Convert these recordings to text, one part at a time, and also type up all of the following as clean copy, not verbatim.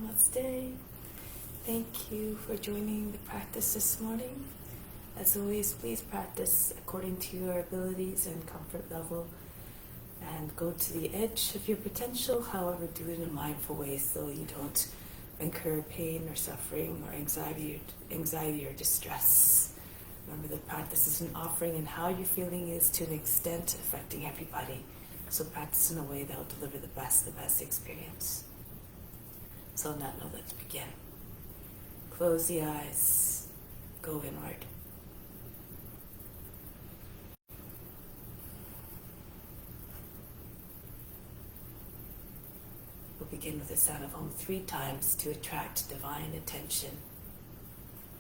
Namaste. Thank you for joining the practice this morning. As always, please practice according to your abilities and comfort level and go to the edge of your potential. However, do it in a mindful way so you don't incur pain or suffering or anxiety or distress. Remember that practice is an offering, and how you're feeling is to an extent affecting everybody. So practice in a way that will deliver the best experience. So on that note, let's begin. Close the eyes, go inward. We'll begin with the sound of Om 3 times to attract divine attention.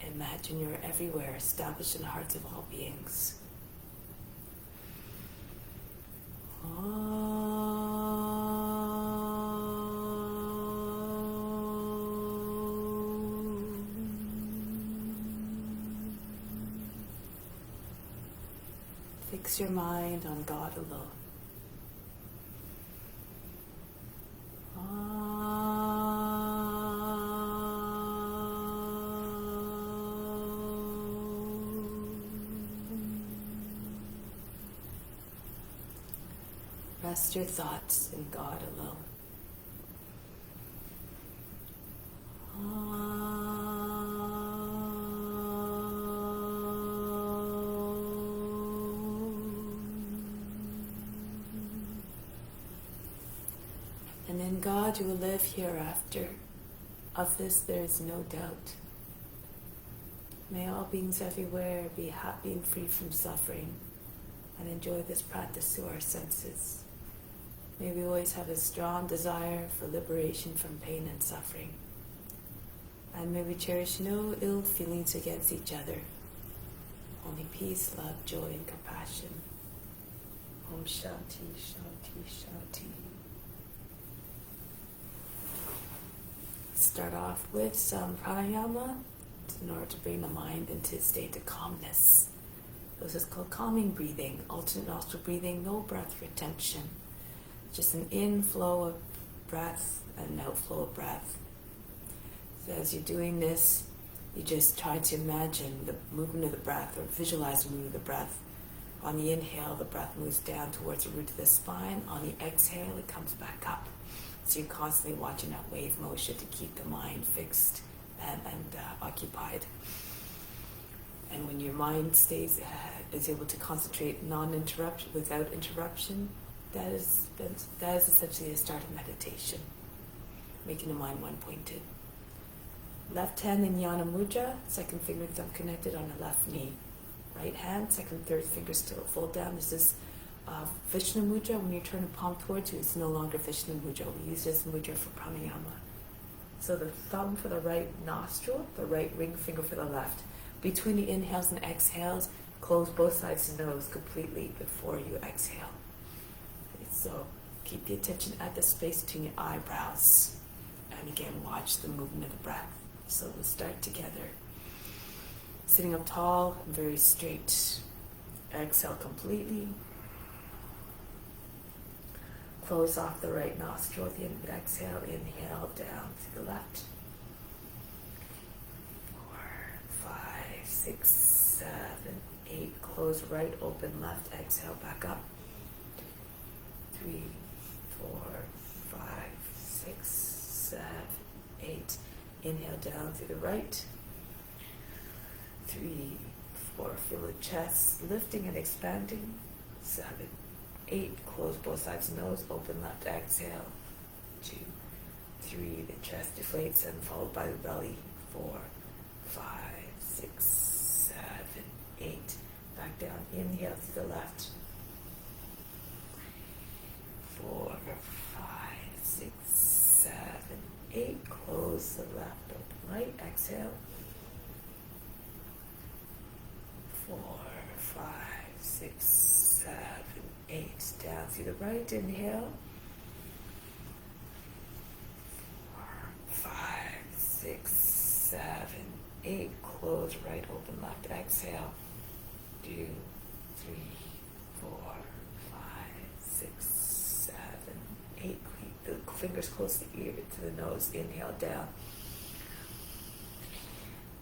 Imagine you're everywhere, established in the hearts of all beings. Fix your mind on God alone. Rest your thoughts in God alone. And in God you will live hereafter. Of this there is no doubt. May all beings everywhere be happy and free from suffering and enjoy this practice through our senses. May we always have a strong desire for liberation from pain and suffering. And may we cherish no ill feelings against each other. Only peace, love, joy, and compassion. Om Shanti, Shanti, Shanti. Start off with some pranayama in order to bring the mind into a state of calmness. This is called calming breathing, alternate nostril breathing, no breath retention. Just an inflow of breath and an outflow of breath. So as you're doing this, you just try to imagine the movement of the breath or visualize the movement of the breath. On the inhale, the breath moves down towards the root of the spine. On the exhale, it comes back up. So you're constantly watching that wave motion to keep the mind fixed and occupied. And when your mind is able to concentrate without interruption, that is essentially the start of meditation, making the mind one-pointed. Left hand in Jnana Mudra, second finger thumb connected on the left knee. Right hand, second, third finger still fold down. This is Vishnu Mudra. When you turn the palm towards you, it's no longer Vishnu Mudra. We use this mudra for pranayama. So the thumb for the right nostril, the right ring finger for the left. Between the inhales and exhales, close both sides of the nose completely before you exhale. So keep the attention at the space between your eyebrows. And again, watch the movement of the breath. So we'll start together. Sitting up tall and very straight. Exhale completely. Close off the right nostril at the end of the exhale. Inhale down to the left. 4, 5, 6, 7, 8. Close right, open left. Exhale back up. 3, 4, 5, 6, 7, 8. Inhale down through the right. 3, 4. Feel the chest lifting and expanding. 7, 8. Close both sides of the nose. Open left. Exhale. 2, 3. The chest deflates and followed by the belly. 4, 5, 6, 7, 8. Back down. Inhale to the left. 4, 5, 6, 7, 8. Close the left, open right. Exhale. 4, 5, 6, 7, 8. Down through the right. Inhale. 4, 5, 6, 7, 8. Close right, open left. Exhale. 2, 3, 4, 5, 6, 7, 8. fingers close to the ear, to the nose. Inhale down.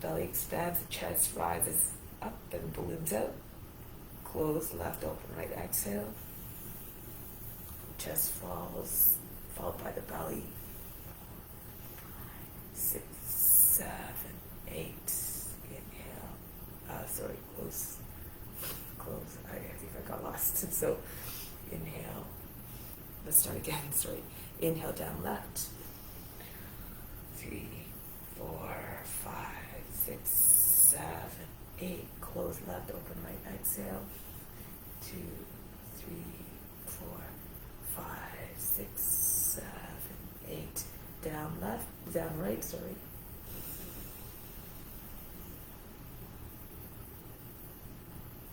Belly expands, the chest rises up and balloons out. Close, left, open, right. Exhale. Chest falls, followed by the belly. 6, 7, 8. Inhale. Close. I think I got lost. So, inhale. Let's start again. Inhale down left. 3, 4, 5, 6, 7, 8. Close left, open right. Exhale. 2, 3, 4, 5, 6, 7, 8. Down left, down right,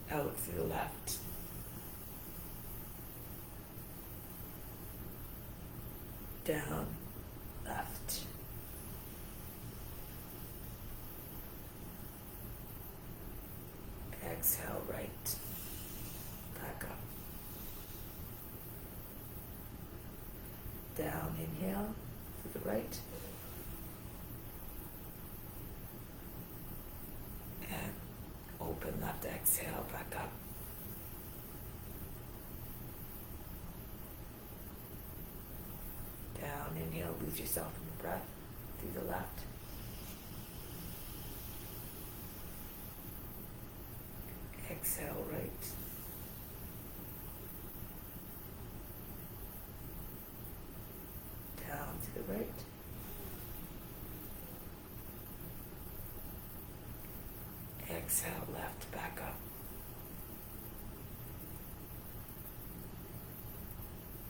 Out through the left. Down, left. Exhale, right. Back up. Down, inhale, to the right. And open left, exhale, back up. Down, inhale, lose yourself in the breath through the left. Exhale, right. Down to the right. Exhale, left, back up.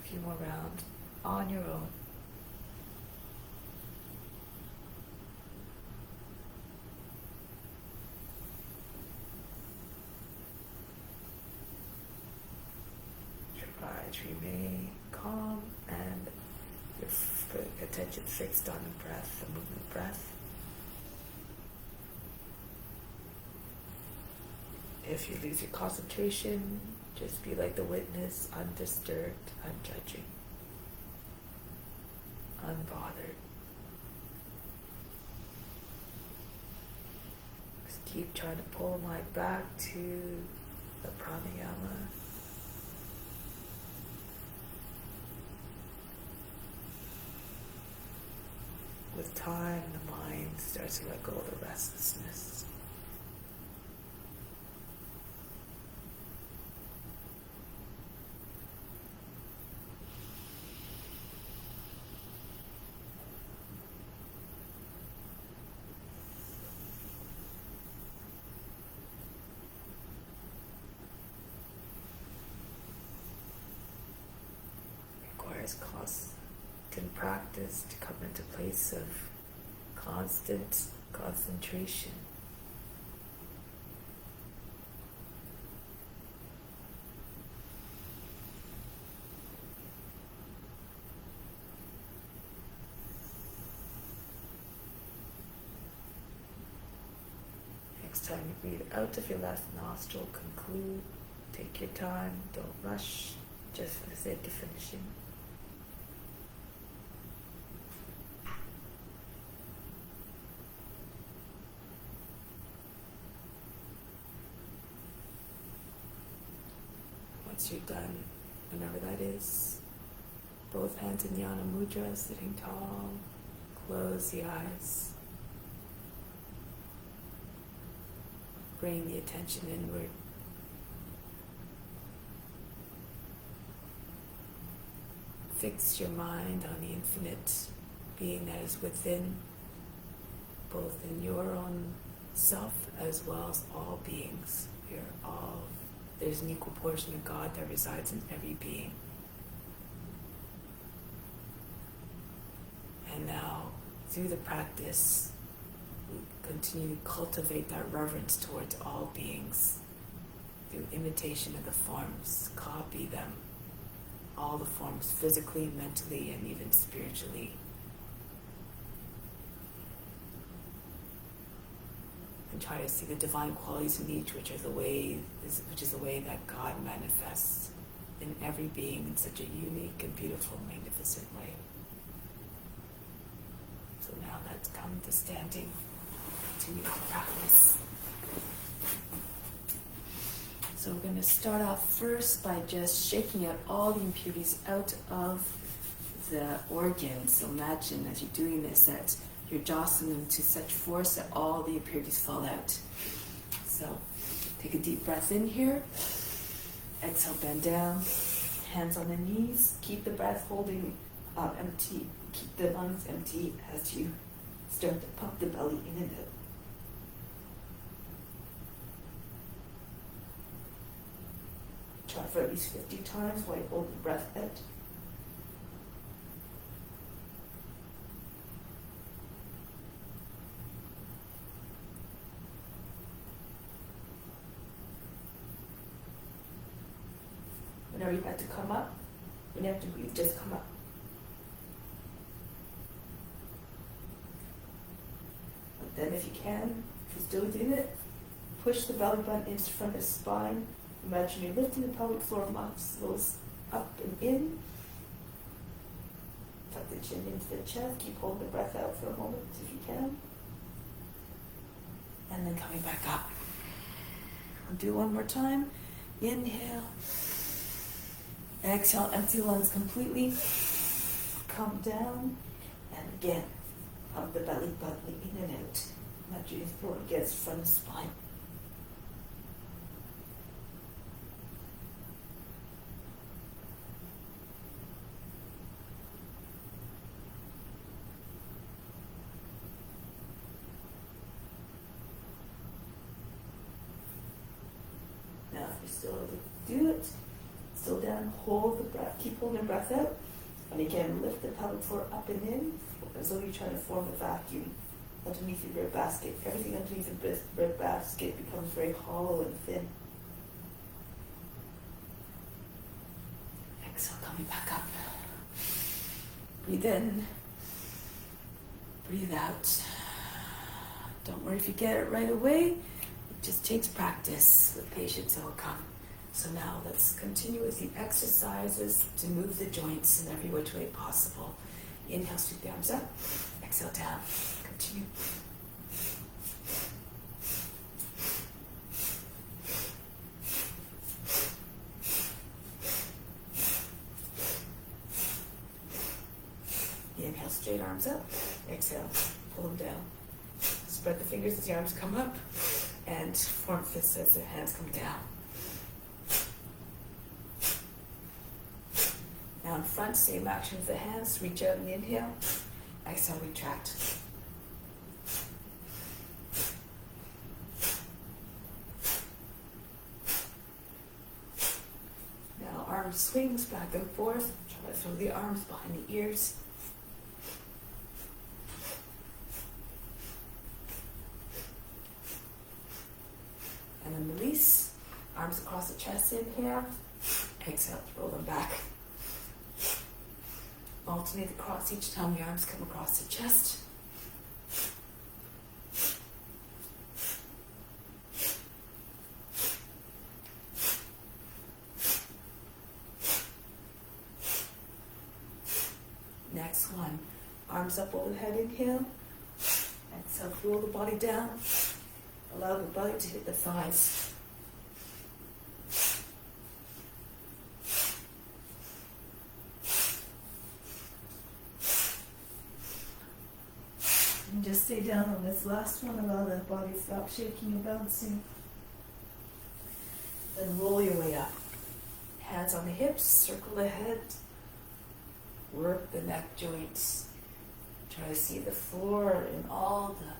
A few more rounds on your own. Try to remain calm and your attention fixed on the breath, the movement of breath. If you lose your concentration, just be like the witness, undisturbed, unjudging, unbothered. Just keep trying to pull the mind back to the pranayama. With time, the mind starts to let go of the restlessness. Requires constant practice to come into place of constant concentration. Next time you breathe out of your left nostril, conclude. Take your time, don't rush, just for the sake of finishing. Once you're done, whenever that is, both hands in Jnana Mudra, sitting tall, close the eyes. Bring the attention inward. Fix your mind on the infinite being that is within, both in your own self as well as all beings. There's an equal portion of God that resides in every being. And now, through the practice, we continue to cultivate that reverence towards all beings through imitation of the forms. Copy them, all the forms, physically, mentally, and even spiritually. And try to see the divine qualities in each, which is the way that God manifests in every being in such a unique and beautiful, magnificent way. let's come to standing. Continue to practice. So we're going to start off first by just shaking out all the impurities out of the organs. So imagine as you're doing this that you're jostling them to such force that all the impurities fall out. So take a deep breath in here. Exhale, bend down. Hands on the knees. Keep the breath holding empty. Keep the lungs empty as you start to pump the belly in and out. Try for at least 50 times while you hold the breath out. Whenever you have to come up, when you have to breathe, just come up. But then if you can, if you're still doing it, push the belly button into front of the spine. Imagine you're lifting the pelvic floor muscles up and in. Tuck the chin into the chest. Keep holding the breath out for a moment if you can. And then coming back up. I'll do one more time. Inhale. Exhale, empty lungs completely. Come down. And again, pump the belly button in and out. Imagine your throat against the front of the spine. Now, if you're still able to do it, still down, hold the breath, keep holding the breath out, and again, lift the pelvic floor up and in, as though you're trying to form a vacuum underneath your rib basket. Everything underneath the rib basket becomes very hollow and thin. Exhale, coming back up. Breathe in, breathe out. Don't worry if you get it right away. It just takes practice. With patience, it will come. So now let's continue with the exercises to move the joints in every which way possible. Inhale, sweep the arms up. Exhale, down. Continue. Inhale, straight arms up. Exhale, pull them down. Spread the fingers as the arms come up and form fists as the hands come down. Now in front, same action with the hands. Reach out and inhale. Exhale, retract. Now arm swings back and forth. Try to throw the arms behind the ears. And then release. Arms across the chest, inhale. Exhale, roll them back. Alternate across each time the arms come across the chest. Next one. Arms up overhead, inhale. Exhale, roll the body down. Allow the belly to hit the thighs. And just stay down on this last one. Allow the body to stop shaking and bouncing. Then roll your way up. Hands on the hips, circle the head. Work the neck joints. Try to see the floor in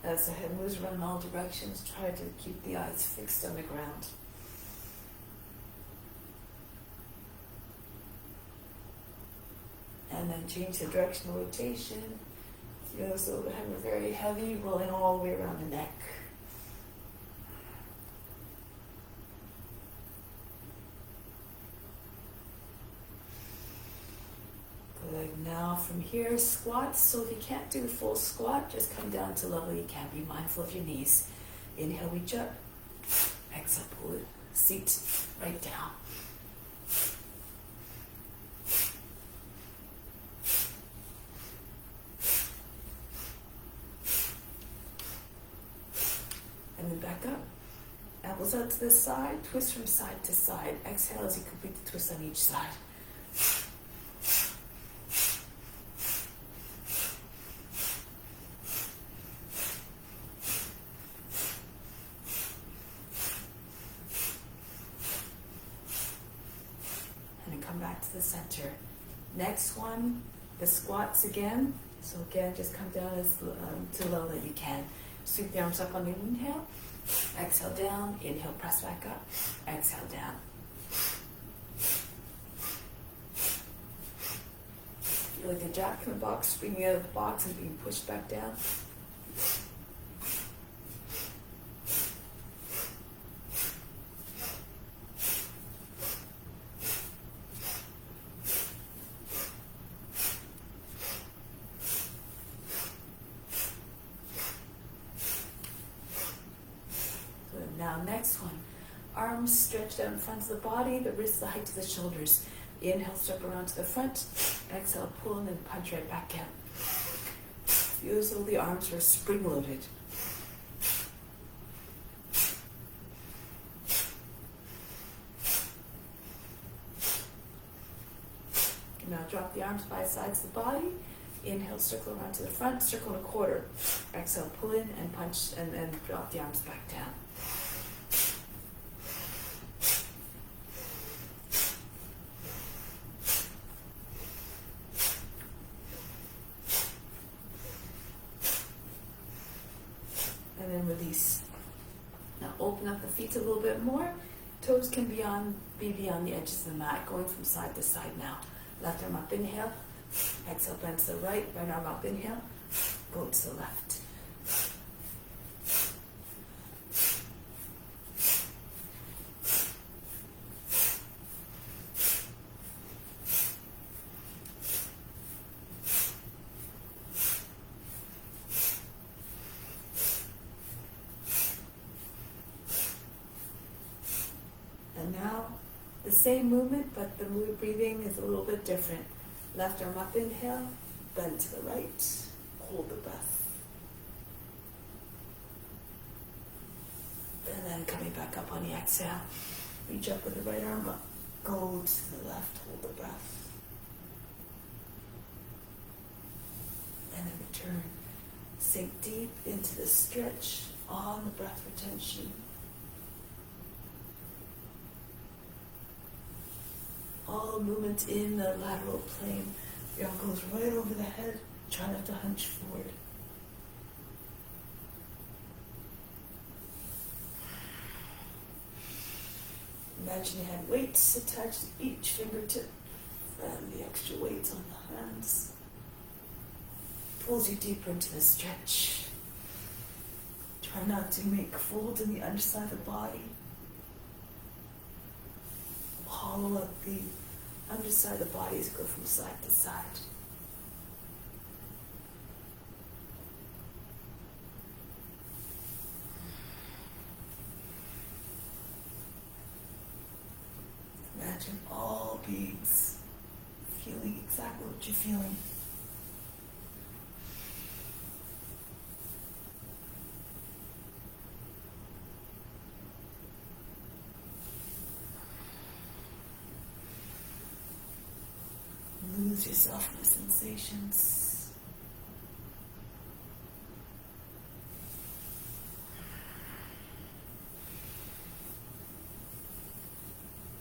as the head moves around in all directions. Try to keep the eyes fixed on the ground. And then change the direction of rotation. So the head are very heavy, rolling all the way around the neck. Good. Now from here, squats. So if you can't do a full squat, just come down to level you can. Be mindful of your knees. Inhale, reach up. Exhale, pull the seat right down. Elbows out to the side, twist from side to side. Exhale as you complete the twist on each side. And then come back to the center. Next one, the squats again. So again, just come down as too low that you can. Sweep the arms up on the inhale. Exhale down. Inhale, press back up. Exhale down. Feel like a jack in the box, springing out of the box and being pushed back down. Now next one, arms stretched out in front of the body, the wrists the height of the shoulders. Inhale, step around to the front. Exhale, pull and then punch right back out. Feel as though the arms are spring-loaded. Now drop the arms by the sides of the body. Inhale, circle around to the front, circle in a quarter. Exhale, pull in and punch and then drop the arms back down. And then release. Now open up the feet a little bit more. Toes can be beyond the edges of the mat, going from side to side now. Left arm up, inhale. Exhale, bend to the right. Right arm up, inhale. Go to the left. And now, the same movement, but the breathing is a little bit different. Left arm up, inhale, bend to the right, hold the breath. And then coming back up on the exhale, reach up with the right arm up, go to the left, hold the breath. And then return. Sink deep into the stretch on the breath retention. All the movement in the lateral plane. The arm goes right over the head. Try not to hunch forward. Imagine you had weights attached to each fingertip and the extra weights on the hands. Pulls you deeper into the stretch. Try not to make folds in the underside of the body. Hollow up the underside of the body as you go from side to side. Imagine all beings feeling exactly what you're feeling. Lose yourself in the sensations.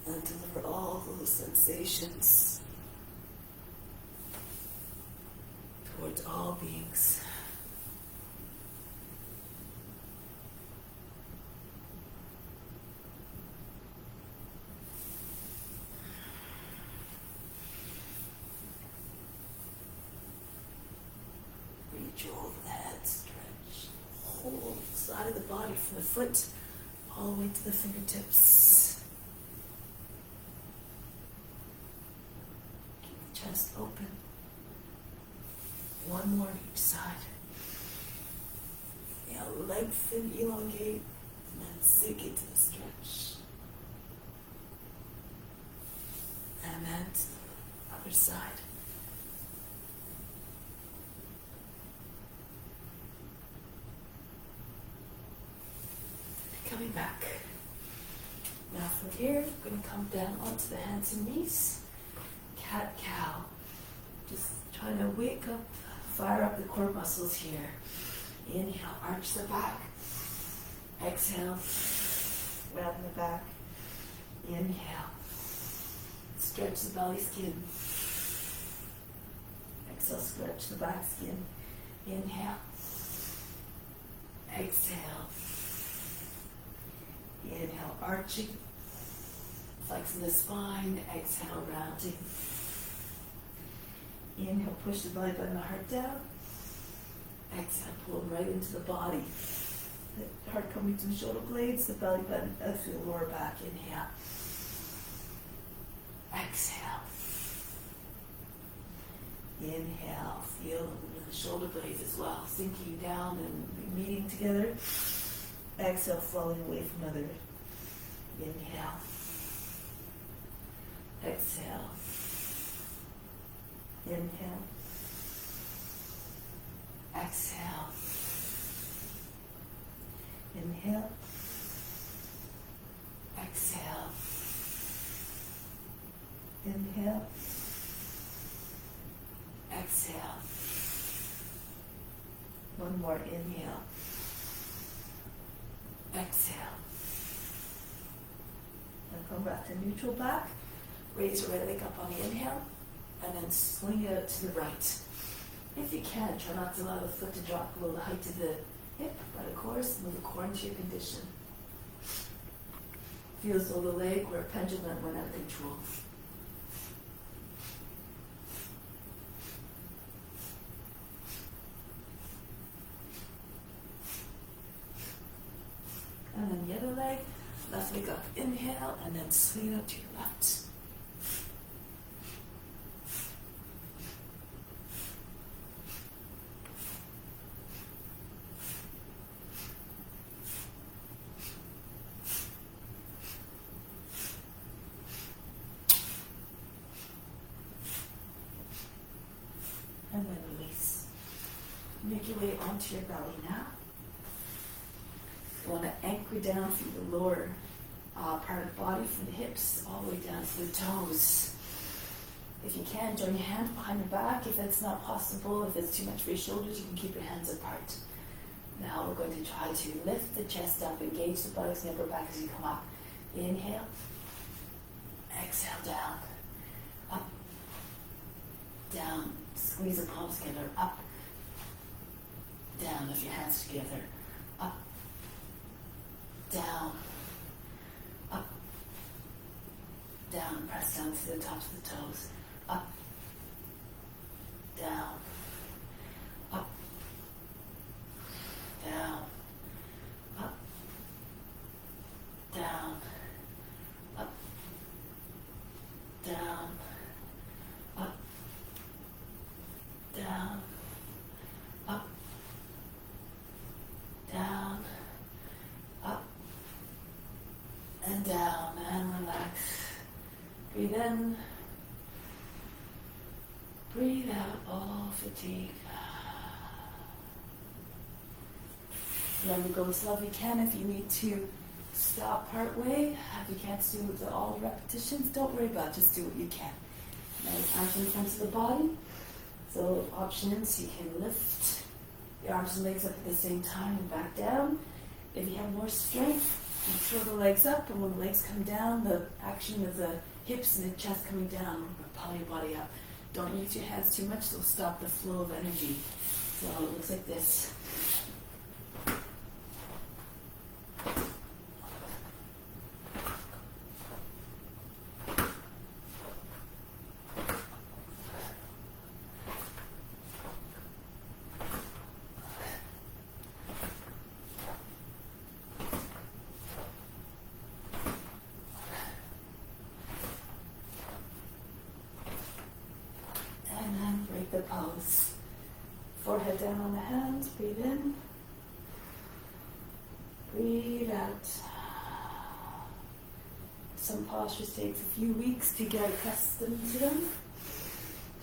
And deliver all those sensations towards all beings. Reach over the head, stretch, hold the side of the body from the foot all the way to the fingertips. Keep the chest open. One more on each side. Lengthen, elongate, and then sink into the stretch. And then to the other side. Coming back. Now from here, we're going to come down onto the hands and knees. Cat-cow. Just trying to wake up, fire up the core muscles here. Inhale, arch the back. Exhale, flatten the back. Inhale, stretch the belly skin. Exhale, stretch the back skin. Inhale. Exhale. Inhale, arching. Flexing the spine. Exhale, rounding. Inhale, push the belly button, the heart down. Exhale, pull them right into the body. The heart coming to the shoulder blades, the belly button up through the lower back. Inhale. Exhale. Inhale, feel the shoulder blades as well, sinking down and meeting together. Exhale, flowing away from other. Inhale. Exhale. Inhale. Exhale. Inhale. Exhale. Inhale. Exhale. One more inhale. Exhale. And come back to neutral back. Raise your right leg up on the inhale. And then swing it out to the right. If you can, try not to allow the foot to drop below the height of the hip, but of course, move the core into your condition. Feel as though the leg or a pendulum went out of control. And then the other leg, left leg up, inhale, and then swing out to your left. And then release. Make your way onto your belly now. You want to anchor down through the lower part of the body, from the hips all the way down to the toes. If you can, join your hands behind your back. If that's not possible, if it's too much for your shoulders, you can keep your hands apart. Now we're going to try to lift the chest up, engage the buttocks and upper back as you come up. Inhale. Exhale, down. Up. Down. Squeeze the palms together. Up. Down. Lift your hands together. Up. Down. Up. Down. Press down to the tops of the toes. Up. Down. Up. Down. Up. Down. Up. Down. Up. Down. Up. Down. Up. And down. And relax. Breathe in. Breathe out all fatigue. Remember, go as slow as you can. If you need to stop part way, if you can't do all the repetitions, don't worry about it. Just do what you can. Now, arms in front of the body. So options, you can lift your arms and legs up at the same time and back down. If you have more strength, you throw the legs up, and when the legs come down, the action of the hips and the chest coming down, propel your body up. Don't use your hands too much, they'll stop the flow of energy. So it looks like this. The pose. Forehead down on the hands, breathe in. Breathe out. Some postures takes a few weeks to get accustomed to them.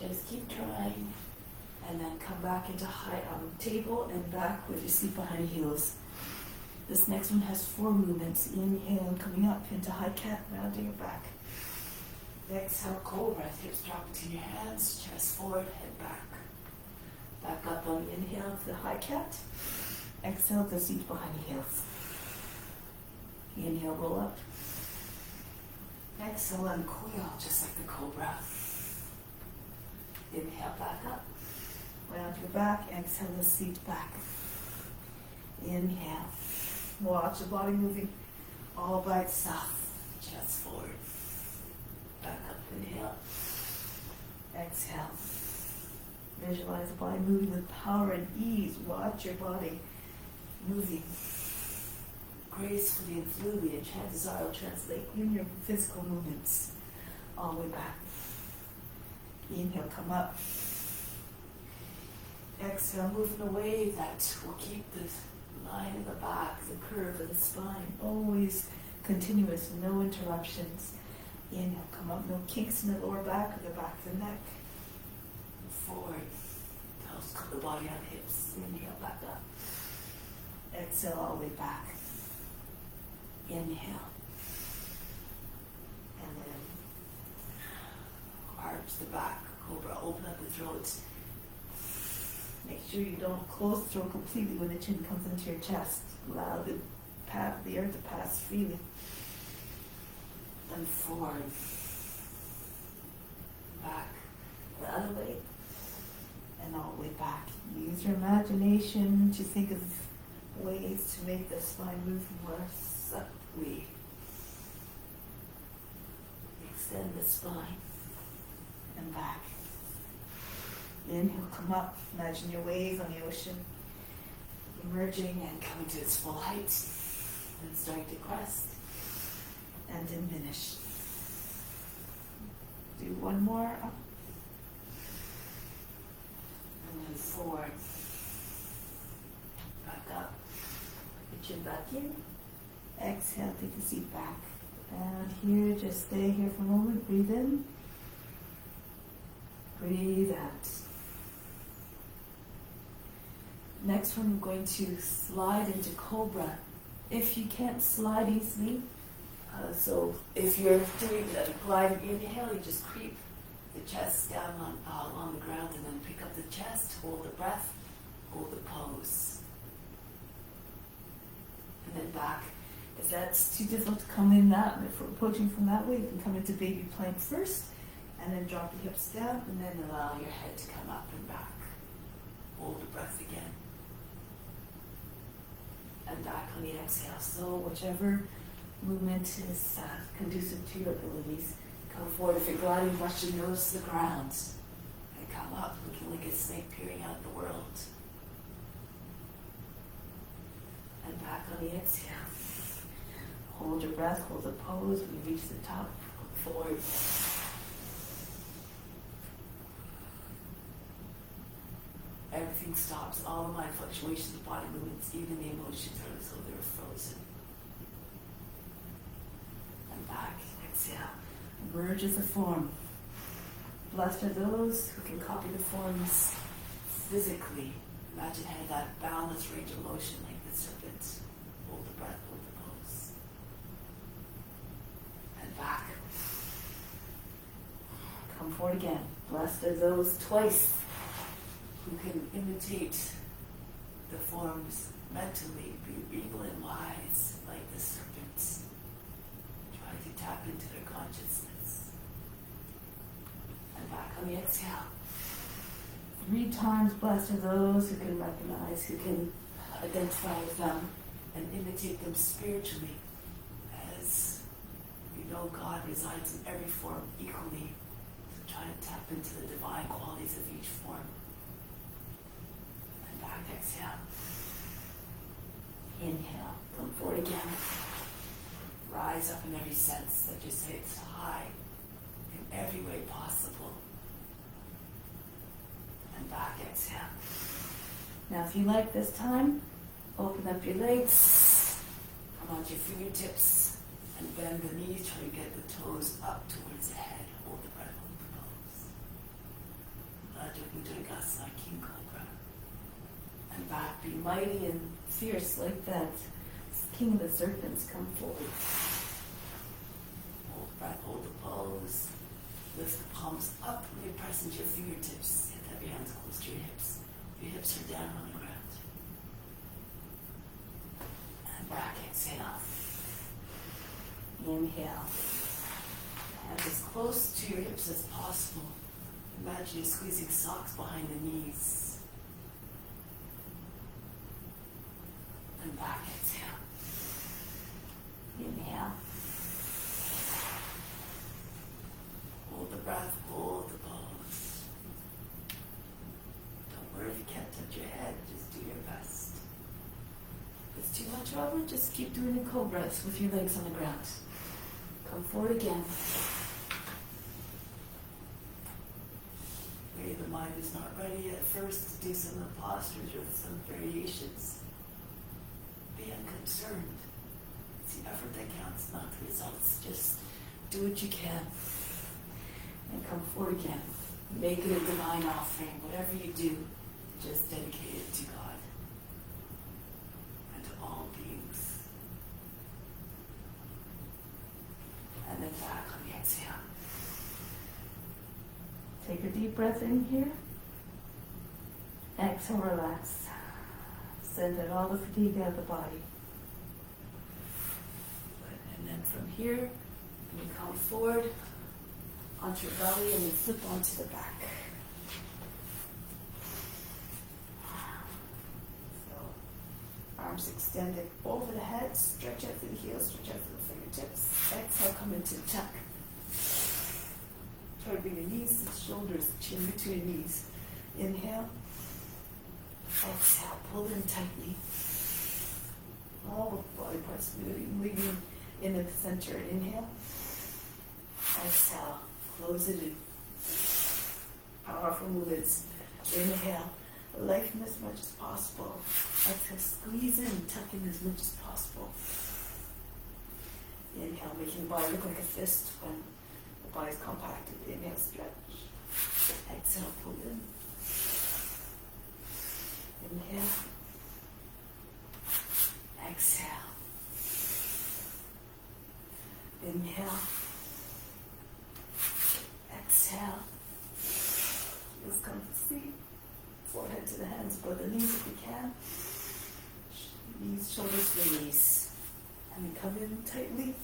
Just keep trying. And then come back into high on the table and back with your seat behind heels. This next one has 4 movements. Inhale, coming up into high cat, rounding your back. Exhale, cobra, hips drop between your hands, chest forward, head back. Back up on the inhale to the high cat. Exhale, the seat behind the heels. Inhale, roll up. Exhale, and coil, just like the cobra. Inhale, back up. Round your back, exhale, the seat back. Inhale. Watch the body moving all by itself. Chest forward. Back up, inhale. Exhale. Visualize the body moving with power and ease. Watch your body moving gracefully and fluidly, and chances are it'll translate in your physical movements all the way back. Inhale, come up. Exhale, move in a way that will keep the line in the back, the curve of the spine, always continuous, no interruptions. Inhale, come up, no kinks in the lower back or the back of the neck. Forward, toes the body on the hips. Inhale, back up. Exhale, all the way back. Inhale. And then arch the back, cobra, open up the throat. Make sure you don't close the throat completely when the chin comes into your chest. Allow the path of the air to pass freely. And forward. Back. The other way. And all the way back. Use your imagination to think of ways to make the spine move more subtly. Extend the spine. And back. Inhale, come up. Imagine your wave on the ocean, emerging and coming to its full height, and starting to crest and diminish. Do one more up, and then forward. Back up. Put your chin back in. Exhale, take the seat back. And here, just stay here for a moment. Breathe in. Breathe out. Next one, we're going to slide into Cobra. If you can't slide easily, so if you're doing a gliding inhale, you just creep the chest down on the ground and then pick up the chest, hold the breath, hold the pose. And then back. If that's too difficult to come in that, if we're approaching from that way, you can come into baby plank first, and then drop the hips down, and then allow your head to come up and back. Hold the breath again. And back on the exhale. So whichever movement is conducive to your abilities, come forward. If you're gliding, brush your nose to the ground. And come up, looking like a snake peering out at the world. And back on the exhale. Hold your breath, hold the pose. When you reach the top, come forward. Everything stops, all the mind fluctuations, the body movements, even the emotions are as though they were frozen. And back, exhale. Emerge as a form. Blessed are those who can copy the forms physically. Imagine having that boundless range of motion like the serpent. Hold the breath, hold the pose. And back. Come forward again. Blessed are those twice who can imitate the forms mentally, be regal and wise like the serpents. Try to tap into their consciousness. And back on the exhale. 3 times blessed are those who can recognize, who can identify with them and imitate them spiritually, as we know God resides in every form equally. So try to tap into the divine qualities of each form. Back, exhale. Inhale. Come forward again. Rise up in every sense that you say it's high in every way possible. And back, exhale. Now if you like this time, open up your legs. Come onto your fingertips and bend the knees. Try to get the toes up towards the head. Hold the breath, hold the pose. Rajya King Cobra. And back, be mighty and fierce like that King of the Serpents, come forward. Hold the breath, hold the pose. Lift the palms up, and you press into your fingertips. Have your hands close to your hips. Your hips are down on the ground. And back, exhale. Inhale. Hands as close to your hips as possible. Imagine you're squeezing socks behind the knees. And back, exhale. Inhale. Hold the breath, hold the pose. Don't worry if you can't touch your head, just do your best. If it's too much, however, just keep doing the cobras with your legs on the ground. Come forward again. Maybe the mind is not ready at first to do some of the postures or some variations. Be unconcerned. It's the effort that counts, not the results. Just do what you can. And come forward again. Make it a divine offering. Whatever you do, just dedicate it to God and to all beings. And then back on the exhale. Take a deep breath in here. Exhale, relax. Send out all the fatigue out of the body. And then from here, you come forward onto your belly and you flip onto the back. So, arms extended over the head, stretch out through the heels, stretch out through the fingertips. Exhale, come into tuck. Try to bring your knees to the shoulders, chin between your knees. Inhale. Exhale, pull in tightly. All the body parts moving, leaving in the center. Inhale. Exhale, close it in. Powerful movements. Inhale, lengthen as much as possible. Exhale, squeeze in, tuck in as much as possible. Inhale, making the body look like a fist when the body's compacted. Inhale, stretch. Exhale, pull in. Inhale. Exhale. Inhale. Exhale. Heels come to the seat. Forehead to the hands, above the knees if you can. Knees, shoulders to the knees. And then come in tightly.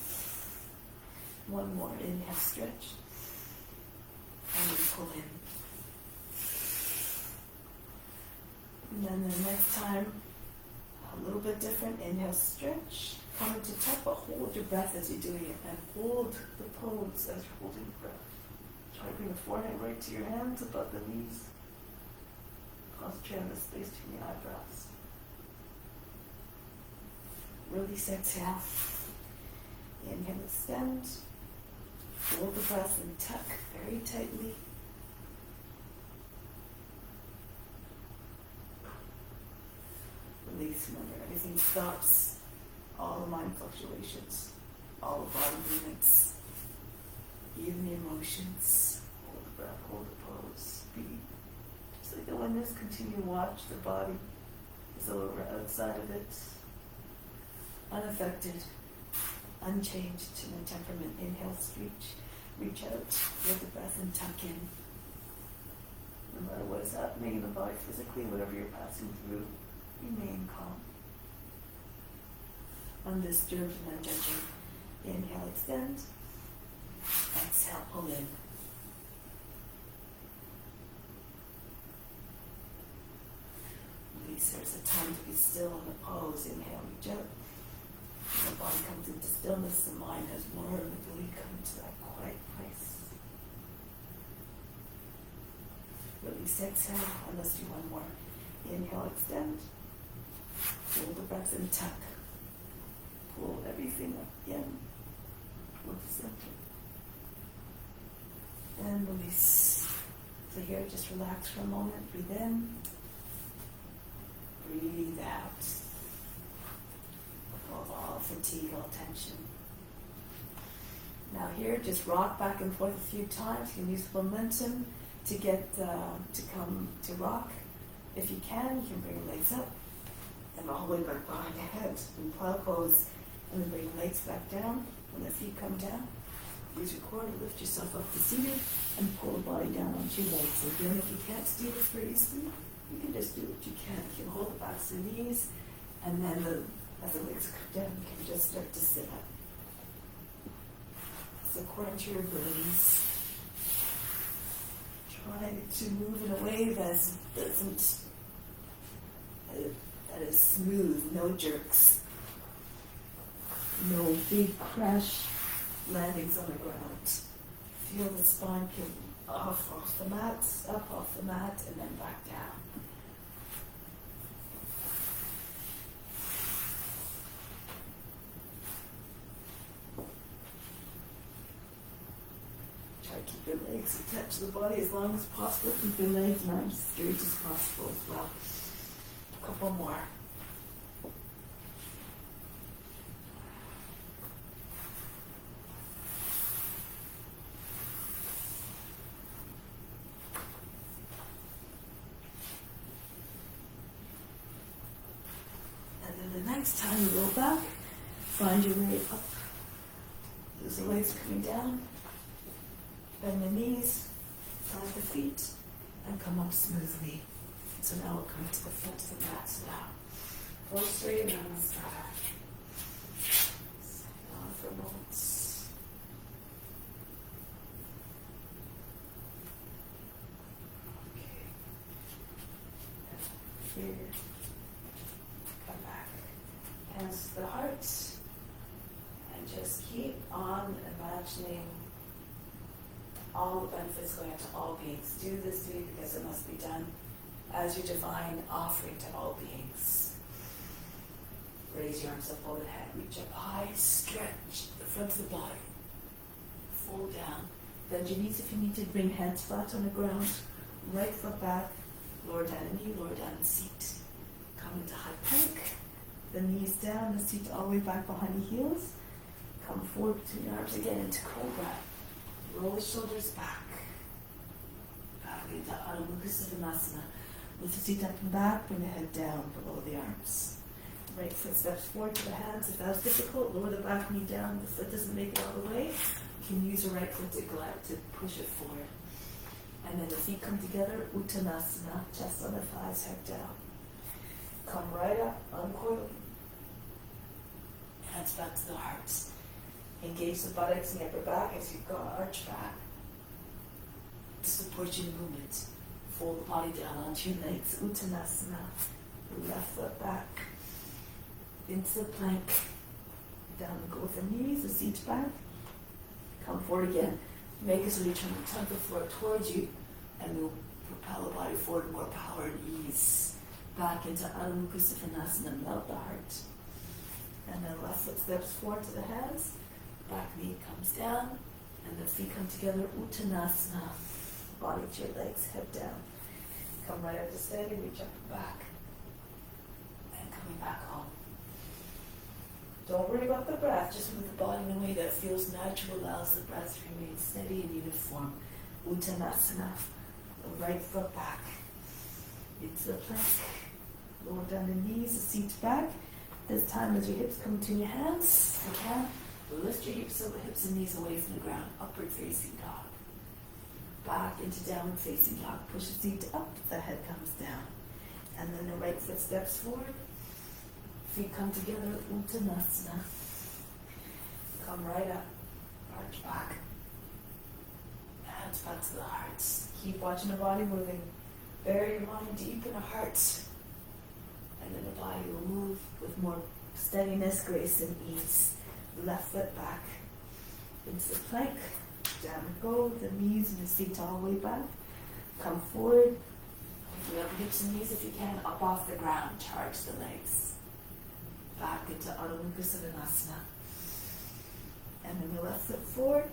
One more. Inhale, stretch. And then pull in. And then the next time, a little bit different. Inhale, stretch. Come into tuck, but hold your breath as you're doing it. And hold the pose as you're holding the breath. Try to bring the forehead right to your hands, above the knees. Concentrate on the space between the eyebrows. Release, exhale. Inhale, extend. Hold the breath and tuck very tightly. Release, remember, everything stops. All the mind fluctuations, all the body movements, even the emotions. Hold the breath, hold the pose. Be just like the oneness. Continue to watch the body as though we're outside of it, unaffected, unchanged in the temperament. Inhale, reach out, hold the breath and tuck in. No matter what is happening in the body physically, whatever you're passing through, remain calm. Undisturbed and unjudging. Inhale, extend. Exhale, pull in. Release. There's a time to be still in the pose. Inhale, reach out. When the body comes into stillness, the mind has more of the ability to come into that quiet place. Release, exhale, and let's do one more. Inhale, extend. Hold the breath and tuck. Pull everything up again toward the center. And release. So here, just relax for a moment. Breathe in. Breathe out. All fatigue, all tension. Now here, just rock back and forth a few times. You can use momentum to get to come to rock. If you can bring your legs up and all the way back behind the head in plow pose, and then bring the legs back down. When the feet come down, use your core to lift yourself up to seated and pull the body down onto your legs. So again, if you can't do this very easily, you can just do what you can. You can hold the backs of the knees, and then as the legs come down, you can just start to sit up. So according to your abilities, try to move in a way that is smooth, no jerks, no big crash landings on the ground. Feel the spine can off the mat, up off the mat, and then back down. Try to keep your legs attached to the body as long as possible. Keep your legs and arms as straight as possible as well. A couple more. The next time you roll back, find your way up. As the legs coming down, bend the knees, plant the feet, and come up smoothly. So now we're coming to the front of the mat. So now, go straight and then start. Hang on for a moment. Okay. Here. Hands to the heart, and just keep on imagining all the benefits going out to all beings. Do this deed because it must be done as your divine offering to all beings. Raise your arms up over the head, reach up high, stretch the front of the body, fold down, bend your knees if you need to, bring hands flat on the ground, right foot back, lower down a knee, lower down the seat. Come into high plank. The knees down, the feet all the way back behind the heels. Come forward between your arms again into cobra. Roll the shoulders back. Back into Adho Mukha Svanasana. Lift the feet up and back, bring the head down below the arms. Right foot steps forward to the hands. If that's difficult, lower the back knee down. The foot doesn't make it all the way. You can use your right foot to push it forward. And then the feet come together, Uttanasana, chest on the thighs, head down. Come right up, uncoil. Hands back to the heart. Engage the buttocks and the upper back as you go arch back to support your movement. Fold the body down onto your legs. Uttanasana. Left foot back. Into the plank. Down and go with the knees, the seat back. Come forward again. Make it so you turn the tongue the floor towards you, and we'll propel the body forward, more power and ease. Back into Adho Mukha Svanasana, melt the heart. And then left foot steps forward to the hands, back knee comes down, and the feet come together, Uttanasana. Body to your legs, head down. Come right up to steady, reach up and back. And coming back home. Don't worry about the breath, just move the body in a way that feels natural, allows the breath to remain steady and uniform. Uttanasana. The right foot back. Into the plank. Lower down the knees, the seat back. This time as your hips come between your hands, you can lift your hips and knees away from the ground, upward facing dog. Back into downward facing dog. Push the seat up, the head comes down. And then the right foot steps forward. Feet come together, Uttanasana. Come right up, arch back. Hands back to the heart. Keep watching the body moving. Bury your mind deep in the heart. And then the body will move with more steadiness, grace, and ease. Left foot back. Into the plank. Down and go. The knees and the feet all the way back. Come forward. Open up hips and knees if you can. Up off the ground. Charge the legs. Back into Adho Mukha Svanasana. And then the left foot forward.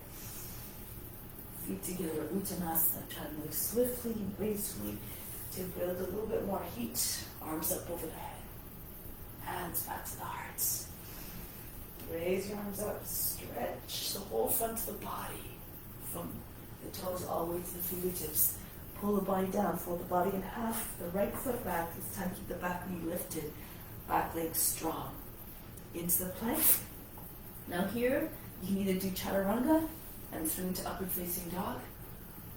Feet together, Uttanasana. Try to move swiftly and gracefully to build a little bit more heat. Arms up over the head. Hands back to the heart. Raise your arms up. Stretch the whole front of the body. From the toes all the way to the fingertips. Pull the body down. Fold the body in half. The right foot back. This time keep the back knee lifted. back leg strong. Into the plank. Now here, you can either do chaturanga and swing to upward facing dog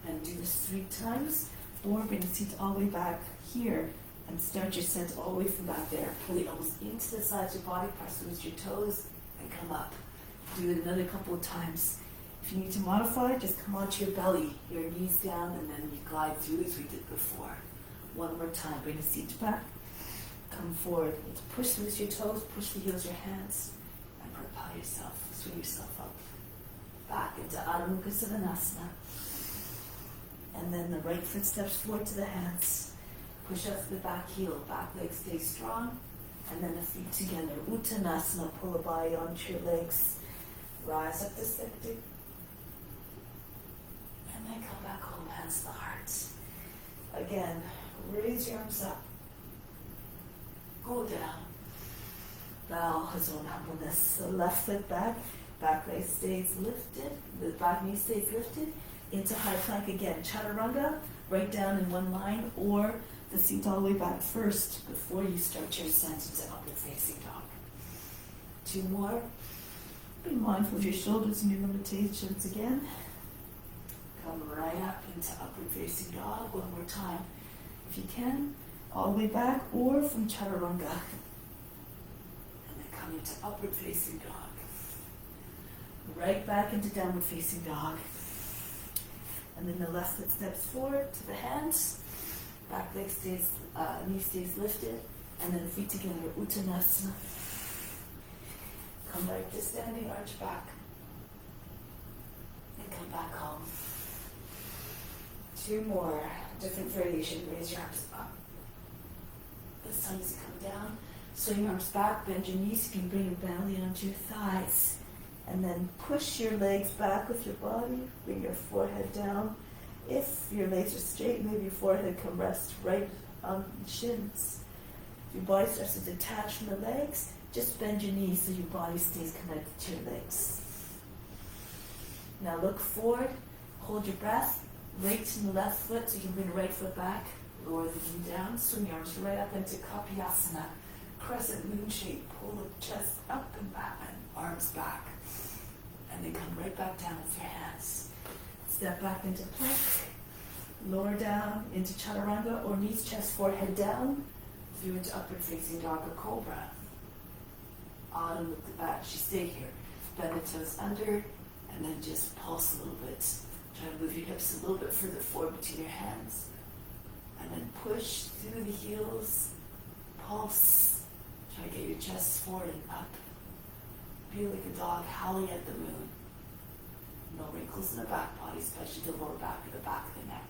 and do this 3 times, or bring the seat all the way back here and start your set all the way from back there. Pull it almost into the sides of your body, press with your toes, and come up. Do it another couple of times. If you need to modify, just come onto your belly, your knees down, and then you glide through as we did before. One more time, bring the seat back, come forward. Push with your toes, push the heels of your hands, and propel yourself, swing yourself up. Back into Adho Mukha Savasana. And then the right foot steps forward to the hands. Push up to the back heel, back leg stays strong, and then the feet together. Uttanasana, pull the body onto your legs. Rise up to Siddhi. And then come back home, hands to the heart. Again, raise your arms up. Go down. Bow his own humbleness. The left foot back leg stays lifted, the back knee stays lifted. Into high plank again. Chaturanga, right down in one line, or the seat all the way back first before you start your ascent into upward facing dog. 2 more. Be mindful of your shoulders and your limitations again. Come right up into upward facing dog. 1 more time. If you can, all the way back, or from chaturanga. And then come into upward facing dog. Right back into downward facing dog. And then the left foot steps forward to the hands. Back leg stays, knee stays lifted. And then the feet together, Uttanasana. Come back to standing, arch back. And come back home. 2 more. Different variation. Raise your arms up. This time as you come down, swing your arms back, bend your knees. You can bring your belly onto your thighs. And then push your legs back with your body. Bring your forehead down. If your legs are straight, maybe your forehead can rest right on the shins. If your body starts to detach from the legs, just bend your knees so your body stays connected to your legs. Now look forward, hold your breath, straighten the left foot so you can bring the right foot back, lower the knee down, swing your arms right up into Kapyasana, crescent moon shape, pull the chest up and back and arms back. And then come right back down with your hands. Step back into plank, lower down into chaturanga or knees, chest, forehead down, through into upward facing dog or cobra. Autumn with the back, you stay here. Bend the toes under, and then just pulse a little bit. Try to move your hips a little bit further forward between your hands. And then push through the heels, pulse. Try to get your chest forward and up. Be like a dog howling at the moon. No wrinkles in the back body, especially the lower back or the back of the neck.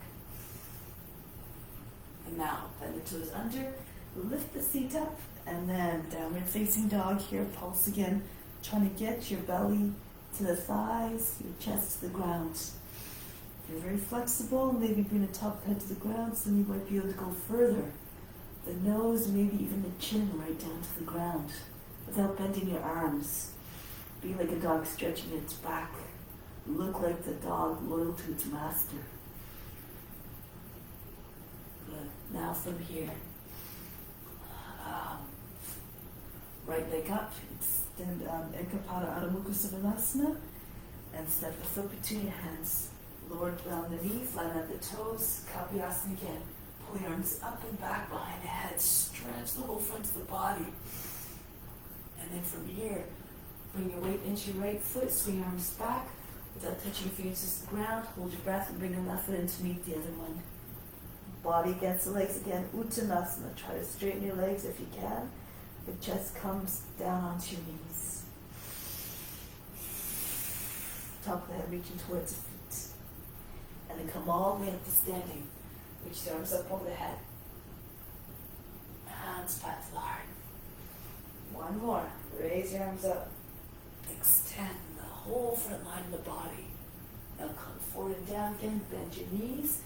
And now, bend the toes under, lift the seat up, and then downward facing dog here, pulse again. Trying to get your belly to the thighs, your chest to the ground. If you're very flexible, maybe bring the top head to the ground, so you might be able to go further. The nose, maybe even the chin right down to the ground, without bending your arms. Be like a dog stretching its back. Look like the dog loyal to its master. Good. Now from here, right leg up, extend Ekapada Adho Mukha Savasana, and step the foot between your hands. Lower down the knees, line up the toes, Kapyasana again. Pull your arms up and back behind the head, stretch the whole front of the body. And then from here, bring your weight into your right foot, swing your arms back without touching your fingers to the ground. Hold your breath and bring your left foot in to meet the other one. Body against the legs again, Uttanasana. Try to straighten your legs if you can. The chest comes down onto your knees. Top of the head reaching towards the feet. And then come all the way up to standing. Reach the arms up over the head. Hands back to the heart. One more. Raise your arms up. Extend the whole front line of the body. Now come forward and down again. Bend your knees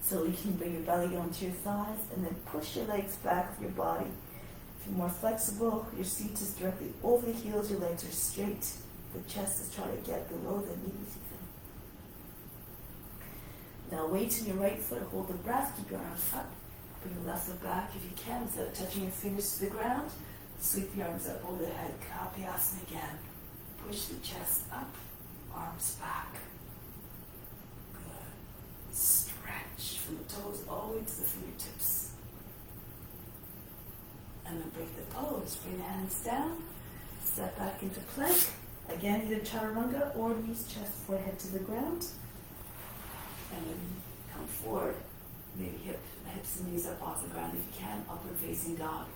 so you can bring your belly onto your thighs, and then push your legs back with your body. If you're more flexible, your seat is directly over the heels, your legs are straight. The chest is trying to get below the knees even. Now weight in your right foot, hold the breath, keep your arms up. Bring your left foot back if you can without touching your fingers to the ground. Sweep the arms up over the head, Kapyasana again. Push the chest up, arms back. Good. Stretch from the toes all the way to the fingertips. And then break the pose. Bring the hands down. Step back into plank. Again, either chaturanga or knees, chest, forehead to the ground. And then come forward. Maybe hips and knees up off the ground. If you can, upward facing dog.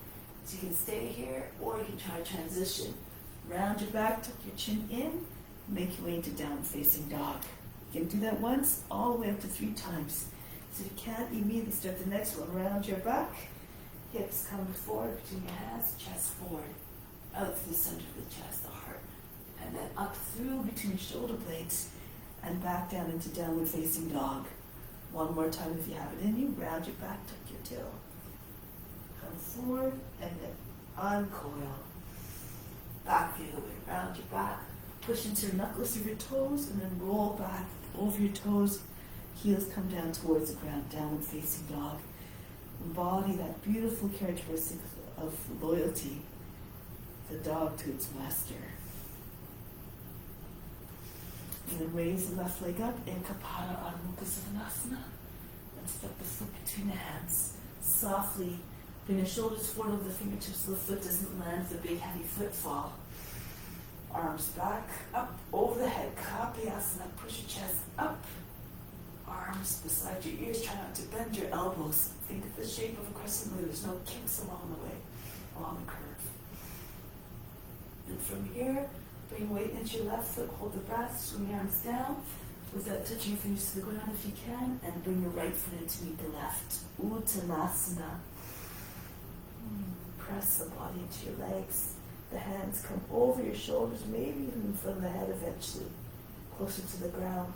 So you can stay here, or you can try transition. Round your back, tuck your chin in, make your way into down facing dog. You can do that once, all the way up to 3 times. So you can't immediately start the next one. Round your back, hips come forward between your hands, chest forward, out through the center of the chest, the heart. And then up through between your shoulder blades, and back down into downward facing dog. One more time if you have it in you. Round your back, tuck your tail. Come forward, and then uncoil. Back the other way. Round your back. Push into the knuckles of your toes, and then roll back over your toes. Heels come down towards the ground, downward facing dog. Embody that beautiful characteristic of loyalty, the dog to its master. And then raise the left leg up in Kapara Adho Mukha Svanasana. And step the foot between the hands. Softly bring your shoulders forward over the fingertips so the foot doesn't land with a big heavy footfall. Arms back, up over the head. Kapyasana. Push your chest up. Arms beside your ears. Try not to bend your elbows. Think of the shape of a crescent moon. There's no kinks along the way, along the curve. And from here, bring weight into your left foot, hold the breath, swing your arms down without touching your fingers to the ground if you can, and bring your right foot in to meet the left. Uttanasana. Press the body into your legs. The hands come over your shoulders, maybe even in front of the head eventually, closer to the ground.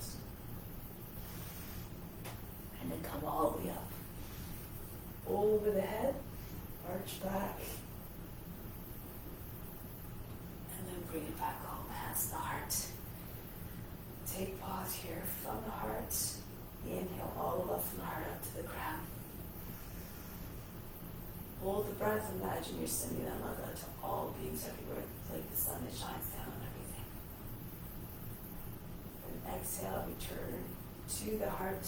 And then come all the way up. Over the head, arch back. Bring it back home, hands to the heart. Take pause here from the heart. Inhale all the way from the heart up to the ground. Hold the breath. Imagine you're sending that love out to all beings everywhere, like the sun that shines down on everything. And exhale, return to the heart.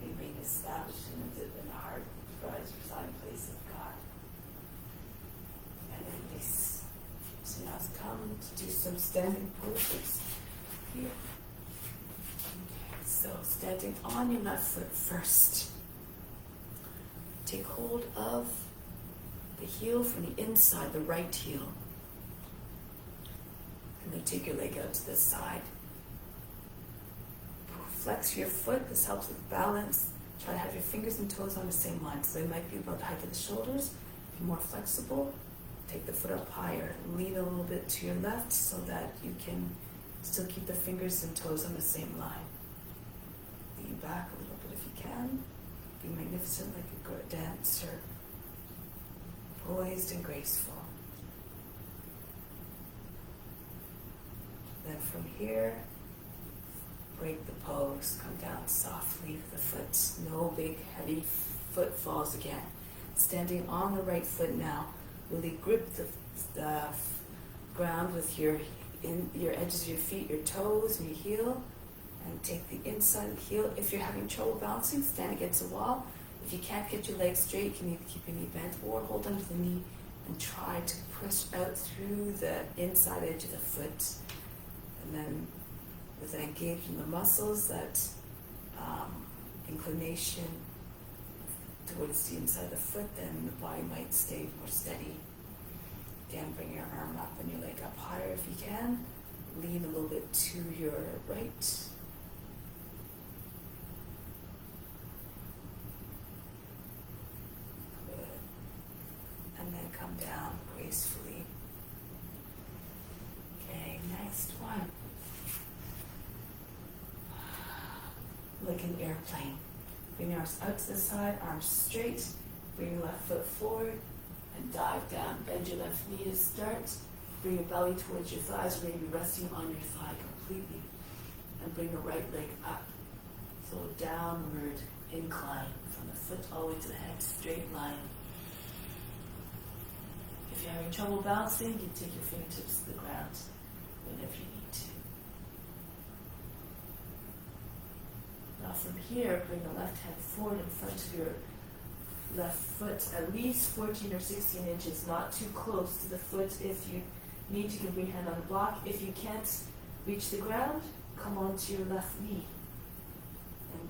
Remain established in the heart, the residing place of God. And then release. So now it's come to do some standing poses here. Okay, so standing on your left foot first. Take hold of the heel from the inside, the right heel. And then take your leg out to the side. Flex your foot. This helps with balance. Try to have your fingers and toes on the same line. So they might be about the height of the shoulders. Be more flexible. Take the foot up higher. Lean a little bit to your left so that you can still keep the fingers and toes on the same line. Lean back a little bit if you can. Be magnificent like a good dancer. Poised and graceful. Then from here, break the pose. Come down softly with the foot. No big heavy footfalls again. Standing on the right foot now. Really grip the ground with your edges of your feet, your toes, and your heel, and take the inside of the heel. If you're having trouble balancing, stand against a wall. If you can't get your legs straight, you can either keep your knee bent or hold onto the knee and try to push out through the inside edge of the foot. And then with that engagement in the muscles, that inclination towards the inside of the foot, then the body might stay more steady. Again, bring your arm up and your leg up higher if you can. Lean a little bit to your right. Good. And then come down gracefully. Okay, next one. Like an airplane. Bring your arms out to the side, arms straight. Bring your left foot forward and dive down. Bend your left knee to start. Bring your belly towards your thighs, or maybe resting on your thigh completely. And bring the right leg up. So downward incline from the foot all the way to the head, straight line. If you're having trouble bouncing, you take your fingertips to the ground whenever you need to. Now from here, bring the left hand forward in front of your left foot, at least 14 or 16 inches, not too close to the foot. If you need to, bring your hand on the block. If you can't reach the ground, come onto your left knee. And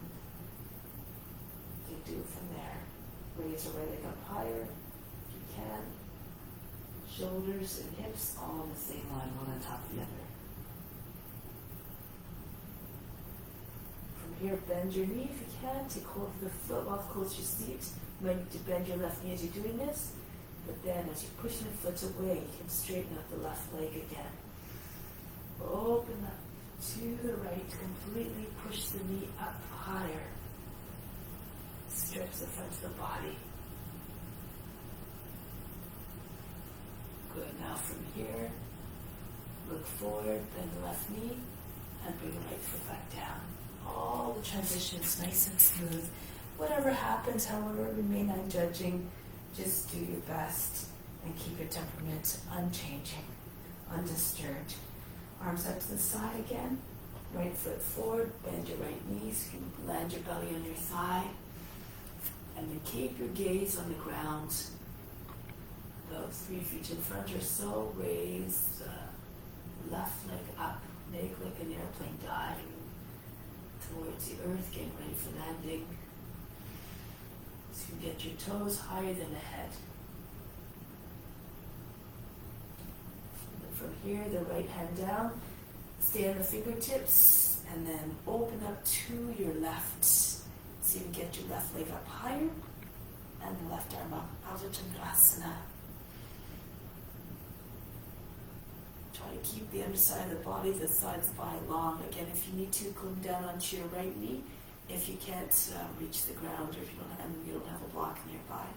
you do it from there. Raise your right leg up higher if you can. Shoulders and hips all on the same line, one on top of the other. From here, bend your knee if you can. Take hold of the foot while close to your seat. You might need to bend your left knee as you're doing this. But then as you're pushing the foot away, you can straighten up the left leg again. Open up to the right. Completely push the knee up higher. Stretch the front of the body. Good. Now from here, look forward, bend the left knee, and bring the right foot back down. All the transitions nice and smooth. Whatever happens, however, remain unjudging. Just do your best and keep your temperament unchanging, undisturbed. Arms out to the side again. Right foot forward, bend your right knee so you can land your belly on your thigh. And then keep your gaze on the ground. About 3 feet in front or so. Raise left leg up. Make like an airplane diving towards the earth, getting ready for landing. So you get your toes higher than the head. And from here, the right hand down. Stay on the fingertips and then open up to your left. So you can get your left leg up higher and the left arm up. Asana. Try to keep the underside of the body, the sides of the body long. Again, if you need to, come down onto your right knee. If you can't reach the ground, or if you don't have a block nearby.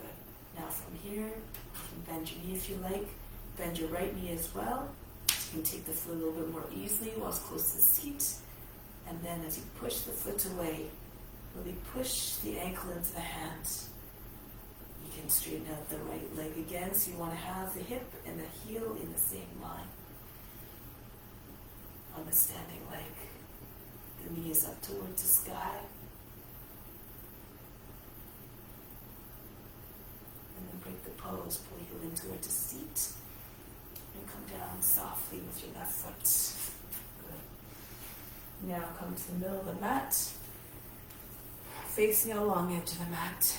Good. Now from here, you can bend your knee if you like. Bend your right knee as well. So you can take the foot a little bit more easily while it's close to the seat. And then as you push the foot away, really push the ankle into the hand. You can straighten out the right leg again. So you want to have the hip and the heel in the same line on the standing leg. The knee is up towards the sky. And then break the pose, pull your heel in towards the seat. And come down softly with your left foot. Good. Now come to the middle of the mat. Facing along edge of the mat.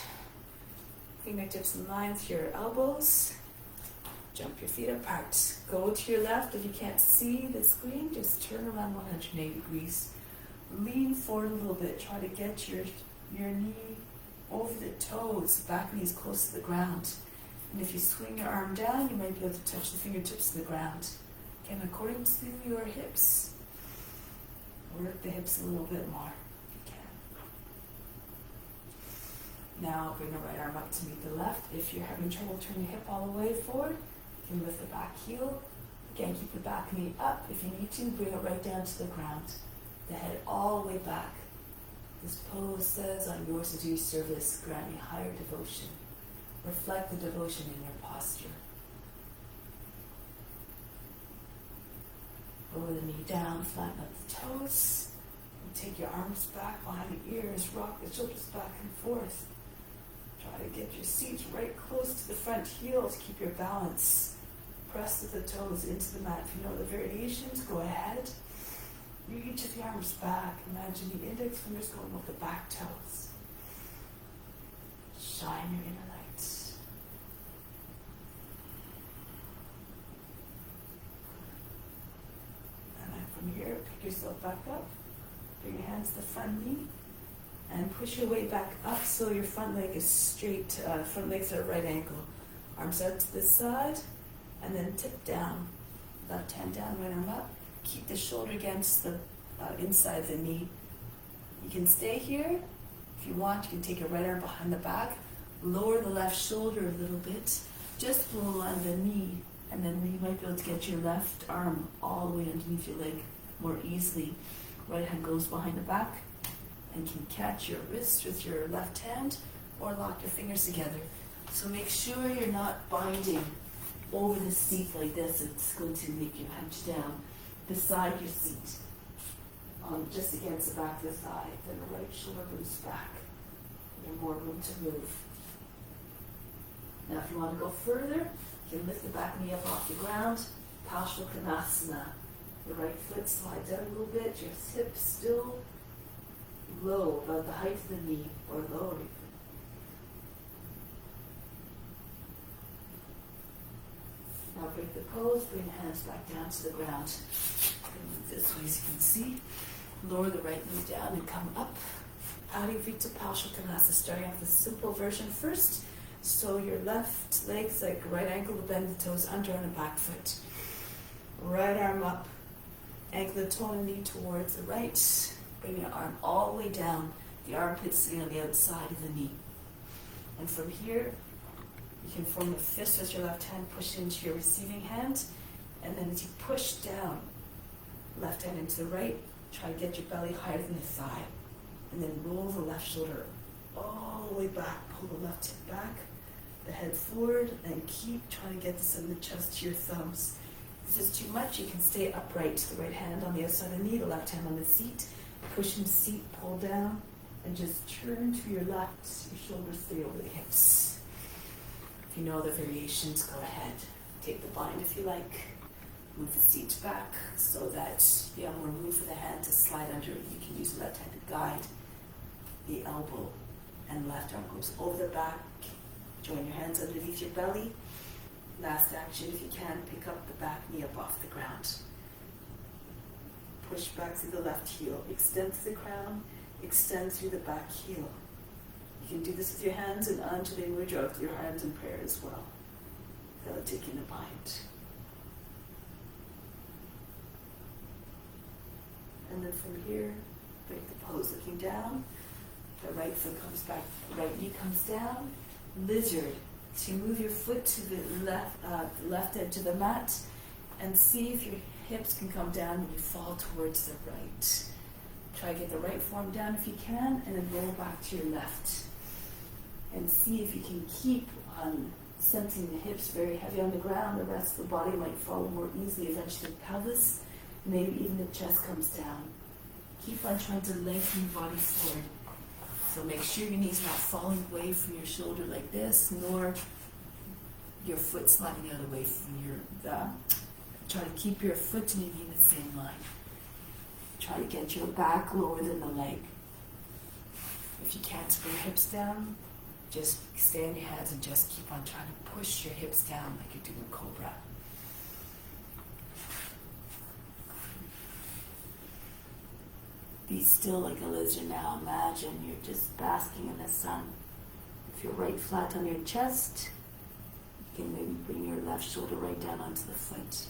Fingertips in line with your elbows. Jump your feet apart. Go to your left. If you can't see the screen, just turn around 180 degrees. Lean forward a little bit. Try to get your knee over the toes, back knees close to the ground. And if you swing your arm down, you might be able to touch the fingertips to the ground. Again, according to your hips. Work the hips a little bit more if you can. Now bring the right arm up to meet the left. If you're having trouble turning your hip all the way forward, you can lift the back heel. Again, keep the back knee up. If you need to, bring it right down to the ground. The head all the way back. This pose says, I'm yours to do service, grant me higher devotion. Reflect the devotion in your posture. Lower the knee down, flatten up the toes. And take your arms back behind the ears, rock the shoulders back and forth. Try to get your seat right close to the front heels. Keep your balance. Press the toes into the mat. If you know the variations, go ahead. Reach the arms back. Imagine the index fingers going over the back toes. Shine your inner light. And then from here, pick yourself back up. Bring your hands to the front knee. And push your way back up so your front leg is straight. Front leg's at a right angle. Arms out to the side. And then tip down. Left hand down, right arm up. Keep the shoulder against the inside of the knee. You can stay here. If you want, you can take your right arm behind the back. Lower the left shoulder a little bit, just below the line of the knee. And then you might be able to get your left arm all the way underneath your leg more easily. Right hand goes behind the back and can catch your wrist with your left hand or lock your fingers together. So make sure you're not binding over the seat like this. It's going to make you hunch down beside your seat, just against the back of the thigh. Then the right shoulder moves back. You have more room to move. Now if you want to go further, you can lift the back knee up off the ground, Paschimottanasana. The right foot slides down a little bit, your hips still low, about the height of the knee, or lower even. Now break the pose, bring the hands back down to the ground. Move this way as you can see. Lower the right knee down and come up. Adding feet to Paschimottanasana, starting off the simple version first. So your left leg's like right ankle to bend the toes, under on the back foot. Right arm up. Ankle the toe and knee towards the right. Bring your arm all the way down. The armpit sitting on the outside of the knee. And from here, you can form a fist as your left hand push into your receiving hand. And then as you push down, left hand into the right, try to get your belly higher than the thigh. And then roll the left shoulder all the way back. Pull the left hip back, the head forward, and keep trying to get this in the chest to your thumbs. If this is too much, you can stay upright. The right hand on the outside of the knee, the left hand on the seat. Push in the seat, pull down, and just turn to your left. Your shoulders stay over the hips. If you know other variations, go ahead. Take the bind if you like. Move the seat back so that you have more room for the hand to slide under. You can use the left hand to guide the elbow, and left arm goes over the back. Join your hands underneath your belly. Last action, if you can, pick up the back knee up off the ground. Push back through the left heel. Extend through the crown. Extend through the back heel. You can do this with your hands and Anjali Mudra with your hands in prayer as well. That'll take in a bind. And then from here, break the pose looking down. The right foot comes back, right knee comes down. Lizard. So you move your foot to the left edge of the mat and see if your hips can come down when you fall towards the right. Try to get the right form down if you can, and then roll back to your left. And see if you can keep on sensing the hips very heavy on the ground. The rest of the body might follow more easily. Eventually the pelvis, maybe even the chest comes down. Keep on trying to lengthen your body forward. So make sure your knee's not falling away from your shoulder like this, nor your foot sliding out away from your try to keep your foot to maybe in the same line. Try to get your back lower than the leg. If you can't bring your hips down, just stay on your hands and just keep on trying to push your hips down like you're doing cobra. Be still like a lizard now. Imagine you're just basking in the sun. If you're right flat on your chest, you can maybe bring your left shoulder right down onto the foot.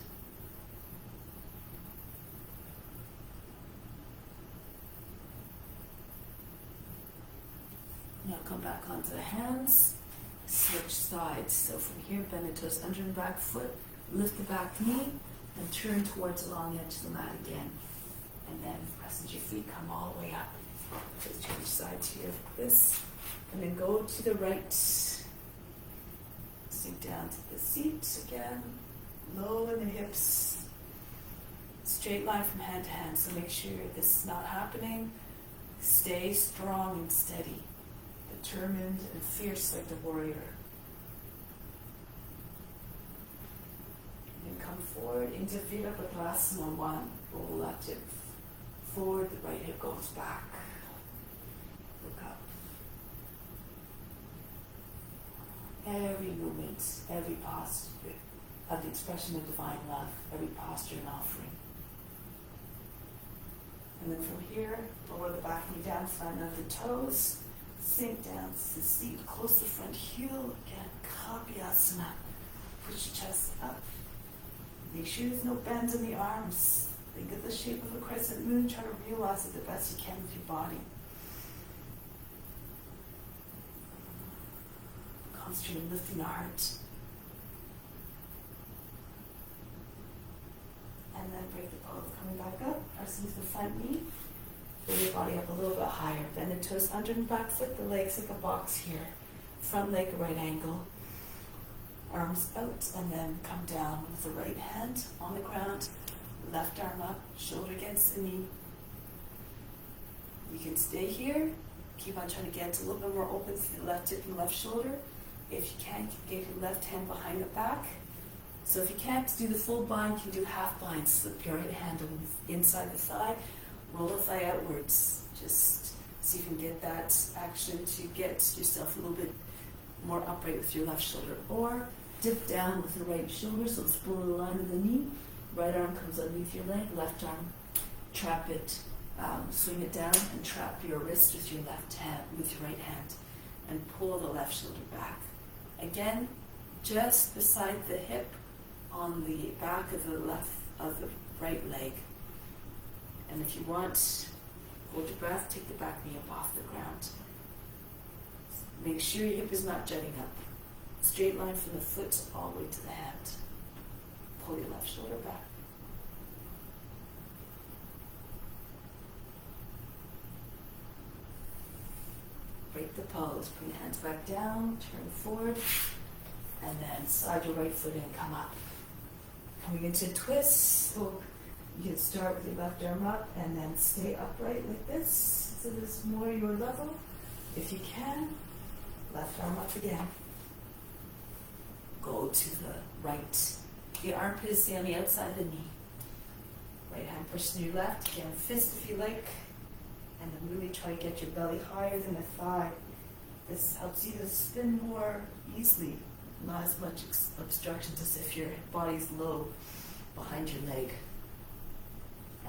Now come back onto the hands, switch sides. So from here, bend the toes under the back foot, lift the back knee, and turn towards the long edge of the mat again. And then press into your feet, come all the way up. Just change sides here like this. And then go to the right. Sink down to the seat again. Lower the hips. Straight line from hand to hand. So make sure this is not happening. Stay strong and steady. Determined and fierce like the warrior. And come forward into Virabhadrasana 1. Roll left hip forward, the right hip goes back. Look up. Every movement, every posture of the expression of divine love, every posture and offering. And then from here, lower the back knee down, flat of the toes, sink down to the seat, close the front heel, again, Kapyasana. Push your chest up. Make sure there's no bends in the arms. Think of the shape of a crescent moon. Try to realize it the best you can with your body. Concentrate on lifting the heart. And then break the pose. Coming back up, pressing to the front knee. Bring your body up a little bit higher. Bend the toes under the back foot, the legs like a box here. Front leg, right angle. arms out, and then come down with the right hand on the ground, left arm up, shoulder against the knee. You can stay here, keep on trying to get a little bit more open to the left hip and left shoulder. If you can, get your left hand behind the back. So if you can't do the full bind, you can do half bind. Slip your right hand inside the thigh, roll the thigh outwards, just so you can get that action to get yourself a little bit more upright with your left shoulder. Or dip down with the right shoulder, so it's below the line of the knee. Right arm comes underneath your leg, left arm, trap it, swing it down and trap your wrist with your left hand, with your right hand, and pull the left shoulder back. Again, just beside the hip on the back of the right leg. And if you want, hold your breath, take the back knee up off the ground. Make sure your hip is not jutting up. Straight line from the foot all the way to the hand. Pull your left shoulder back. Break the pose. Bring the hands back down, turn forward, and then slide your right foot in, come up. Coming into a twist, so you can start with your left arm up and then stay upright like this. So this is more your level. If you can, left arm up again. Go to the right. The armpit is on the outside of the knee. Right hand pushes your left, again fist if you like, and then really try to get your belly higher than the thigh. This helps you to spin more easily, not as much obstructions as if your body's low behind your leg.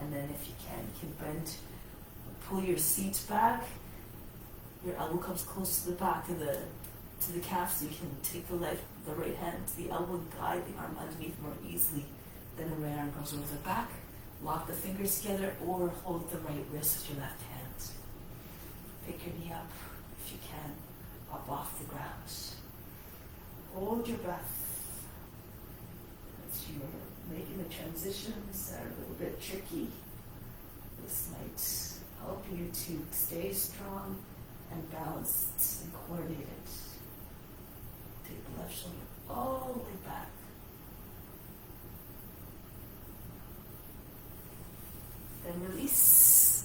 And then if you can bend, pull your seat back. Your elbow comes close to the back of the calf, so you can take the right hand to the elbow and guide the arm underneath more easily. Then the right arm goes over the back. Lock the fingers together or hold the right wrist with your left hand. Pick your knee up if you can, up off the ground. Hold your breath. As you're making the transitions that are a little bit tricky, this might help you to stay strong and balanced and coordinated. Take the left shoulder all the way back. Then release.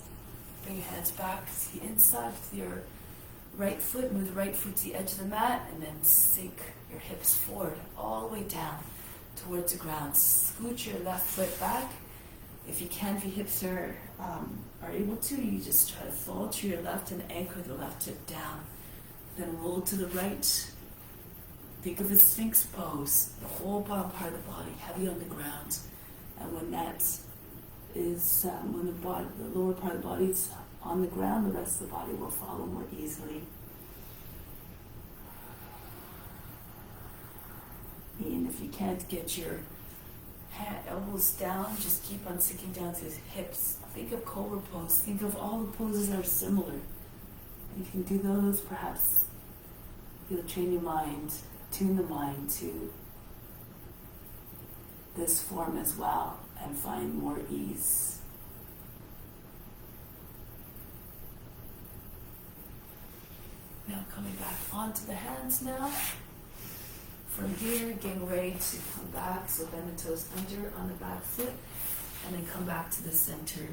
Bring your hands back to the inside with your right foot. Move the right foot to the edge of the mat and then sink your hips forward all the way down towards the ground. Scoot your left foot back. If you can, if your hips are able to, you just try to fall to your left and anchor the left hip down. Then roll to the right. Think of a Sphinx pose, the whole bottom part of the body heavy on the ground. And when that is, when the lower part of the body is on the ground, the rest of the body will follow more easily. And if you can't get your elbows down, just keep on sinking down to the hips. Think of cobra pose. Think of all the poses that are similar. You can do those, perhaps you'll train your mind, tune the mind to this form as well and find more ease. Now coming back onto the hands now. From here, getting ready to come back, so bend the toes under on the back foot, and then come back to the center,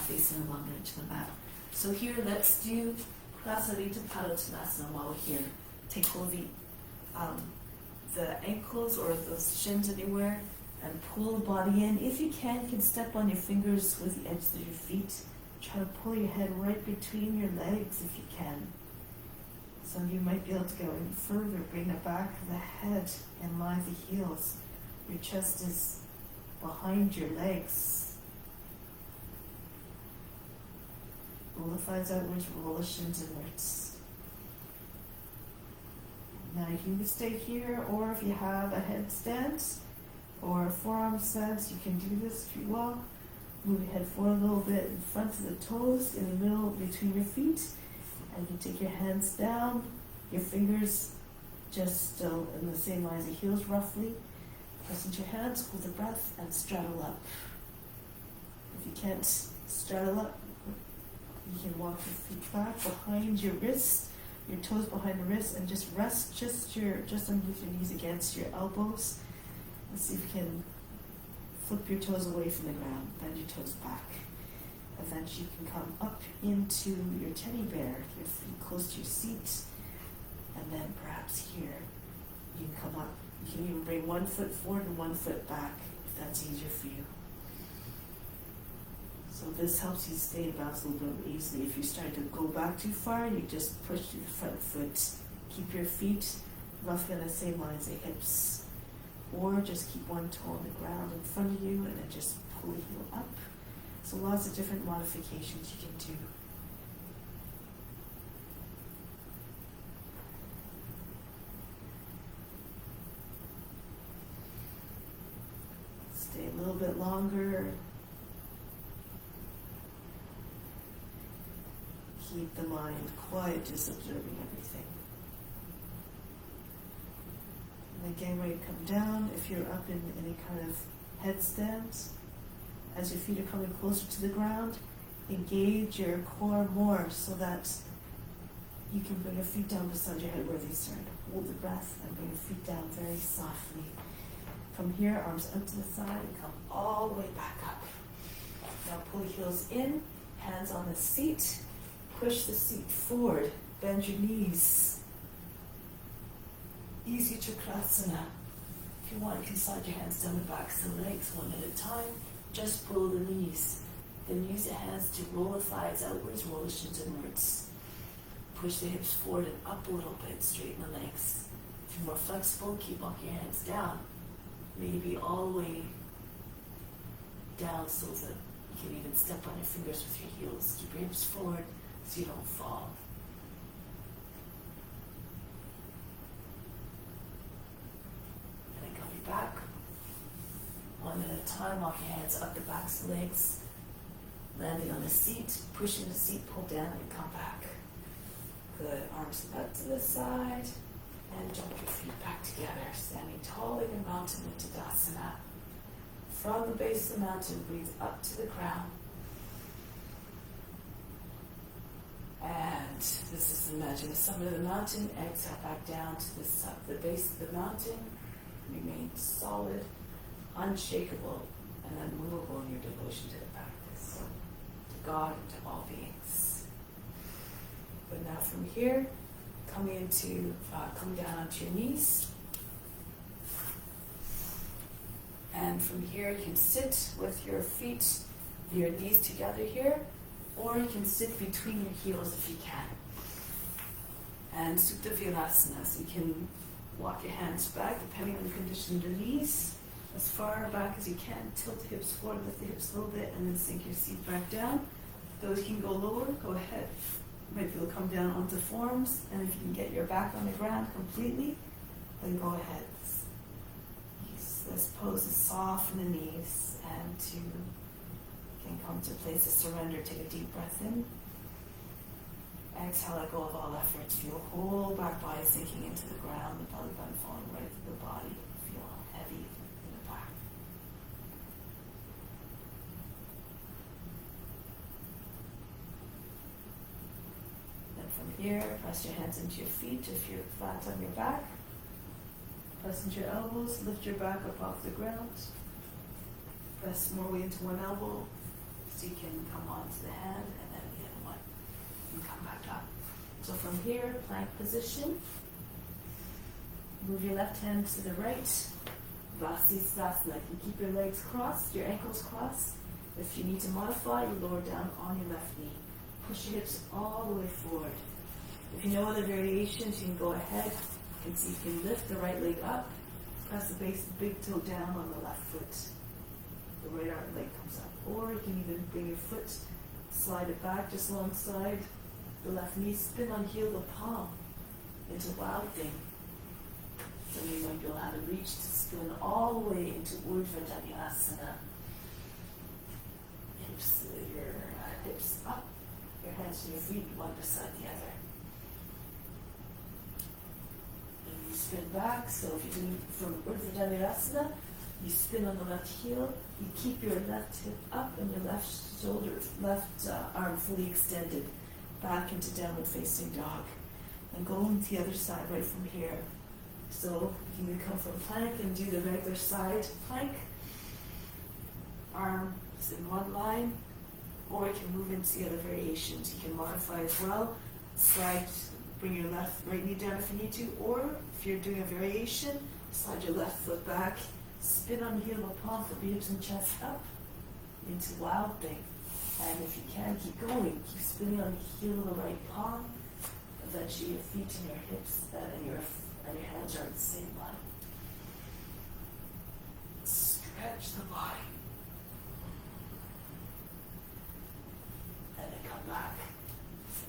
facing along the edge of the mat. So here, let's do Prasarita Padottanasana while we're here. Take hold of the ankles or the shins anywhere, and pull the body in. If you can step on your fingers with the ends of your feet. Try to pull your head right between your legs if you can. Some of you might be able to go in further. Bring the back of the head in line with the heels. Your chest is behind your legs. Roll the thighs outwards, roll the shins inwards. Now you can stay here, or if you have a headstand or a forearm stance, you can do this if you walk. Move your head forward a little bit in front of the toes, in the middle between your feet. And you take your hands down, your fingers just still in the same line as the heels roughly. Press into your hands, hold the breath, and straddle up. If you can't straddle up, you can walk your feet back behind your wrist, your toes behind the wrists, and just rest just underneath your knees against your elbows. And see if you can flip your toes away from the ground, bend your toes back. And then you can come up into your teddy bear, your feet close to your seat. And then perhaps here, you can come up. You can even bring one foot forward and one foot back, if that's easier for you. So this helps you stay in balance a little bit easily. If you start to go back too far, you just push your front foot. Keep your feet roughly on the same line as the hips. Or just keep one toe on the ground in front of you and then just pull the heel up. So lots of different modifications you can do. Stay a little bit longer. Keep the mind quiet, just observing everything. And then getting ready to come down. If you're up in any kind of headstand, as your feet are coming closer to the ground, engage your core more so that you can bring your feet down beside your head where they start. Hold the breath and bring your feet down very softly. From here, arms out to the side and come all the way back up. Now pull the heels in, hands on the seat. Push the seat forward, bend your knees. Easy Chakrasana. If you want, you can slide your hands down the backs of the legs one at a time. Just pull the knees. Then use the hands to roll the thighs outwards, roll the shins inwards. Push the hips forward and up a little bit, straighten the legs. If you're more flexible, keep walking your hands down. Maybe all the way down so that you can even step on your fingers with your heels. Keep your hips forward so you don't fall. And then coming back. One at a time, walk your hands up the backs of the legs, landing on the seat, pushing the seat, pull down and come back. Good, arms out to the side, and jump your feet back together, standing tall like a mountain in Tadasana. From the base of the mountain, breathe up to the crown. And this is, imagine the summit of the mountain, exhale back down to the base of the mountain, remain solid, unshakable and unmovable in your devotion to the practice, to God and to all beings. But now from here, come down onto your knees. And from here you can sit with your feet, your knees together here, or you can sit between your heels if you can. And Supta Virasana, so you can walk your hands back depending on the condition of your knees. As far back as you can, tilt the hips forward, lift the hips a little bit, and then sink your seat back down. Those can go lower, go ahead. Maybe you'll come down onto forms, and if you can get your back on the ground completely, then go ahead. Use this pose to soften the knees and to come to a place of surrender. Take a deep breath in. Exhale, let go of all efforts. Feel the whole back body sinking into the ground, the belly button falling right through the body. Feel heavy. From here, press your hands into your feet if you're flat on your back. Press into your elbows, lift your back up off the ground. Press more weight into one elbow so you can come onto the hand, and then the other one. And come back up. So from here, plank position. Move your left hand to the right. Vasisthasana. You keep your legs crossed, your ankles crossed. If you need to modify, you lower down on your left knee. Push your hips all the way forward. If you know other variations, you can go ahead and see if you can lift the right leg up. Press the base of the big toe down on the left foot. The right arm leg comes up. Or you can even bring your foot, slide it back just alongside the left knee. Spin on heel the palm into wild thing. So you might be able to reach to spin all the way into Urdhva Dhanurasana. Your hips up. Your hands to your feet, one beside the other. And you spin back, so if you do from Urdhva Dhanurasana, you spin on the left heel, you keep your left hip up and your left shoulder, left arm fully extended back into downward facing dog. and go into the other side right from here. So you can come from plank and do the regular side plank. Arms in one line, or you can move into the other variations. You can modify as well. Slide, bring your right knee down if you need to, or if you're doing a variation, slide your left foot back, spin on the heel of the palm, put the hips and chest up into wild thing. And if you can, keep going. Keep spinning on the heel of the right palm. Eventually your feet and your hips and your hands are in the same line. Stretch the body. And then come back.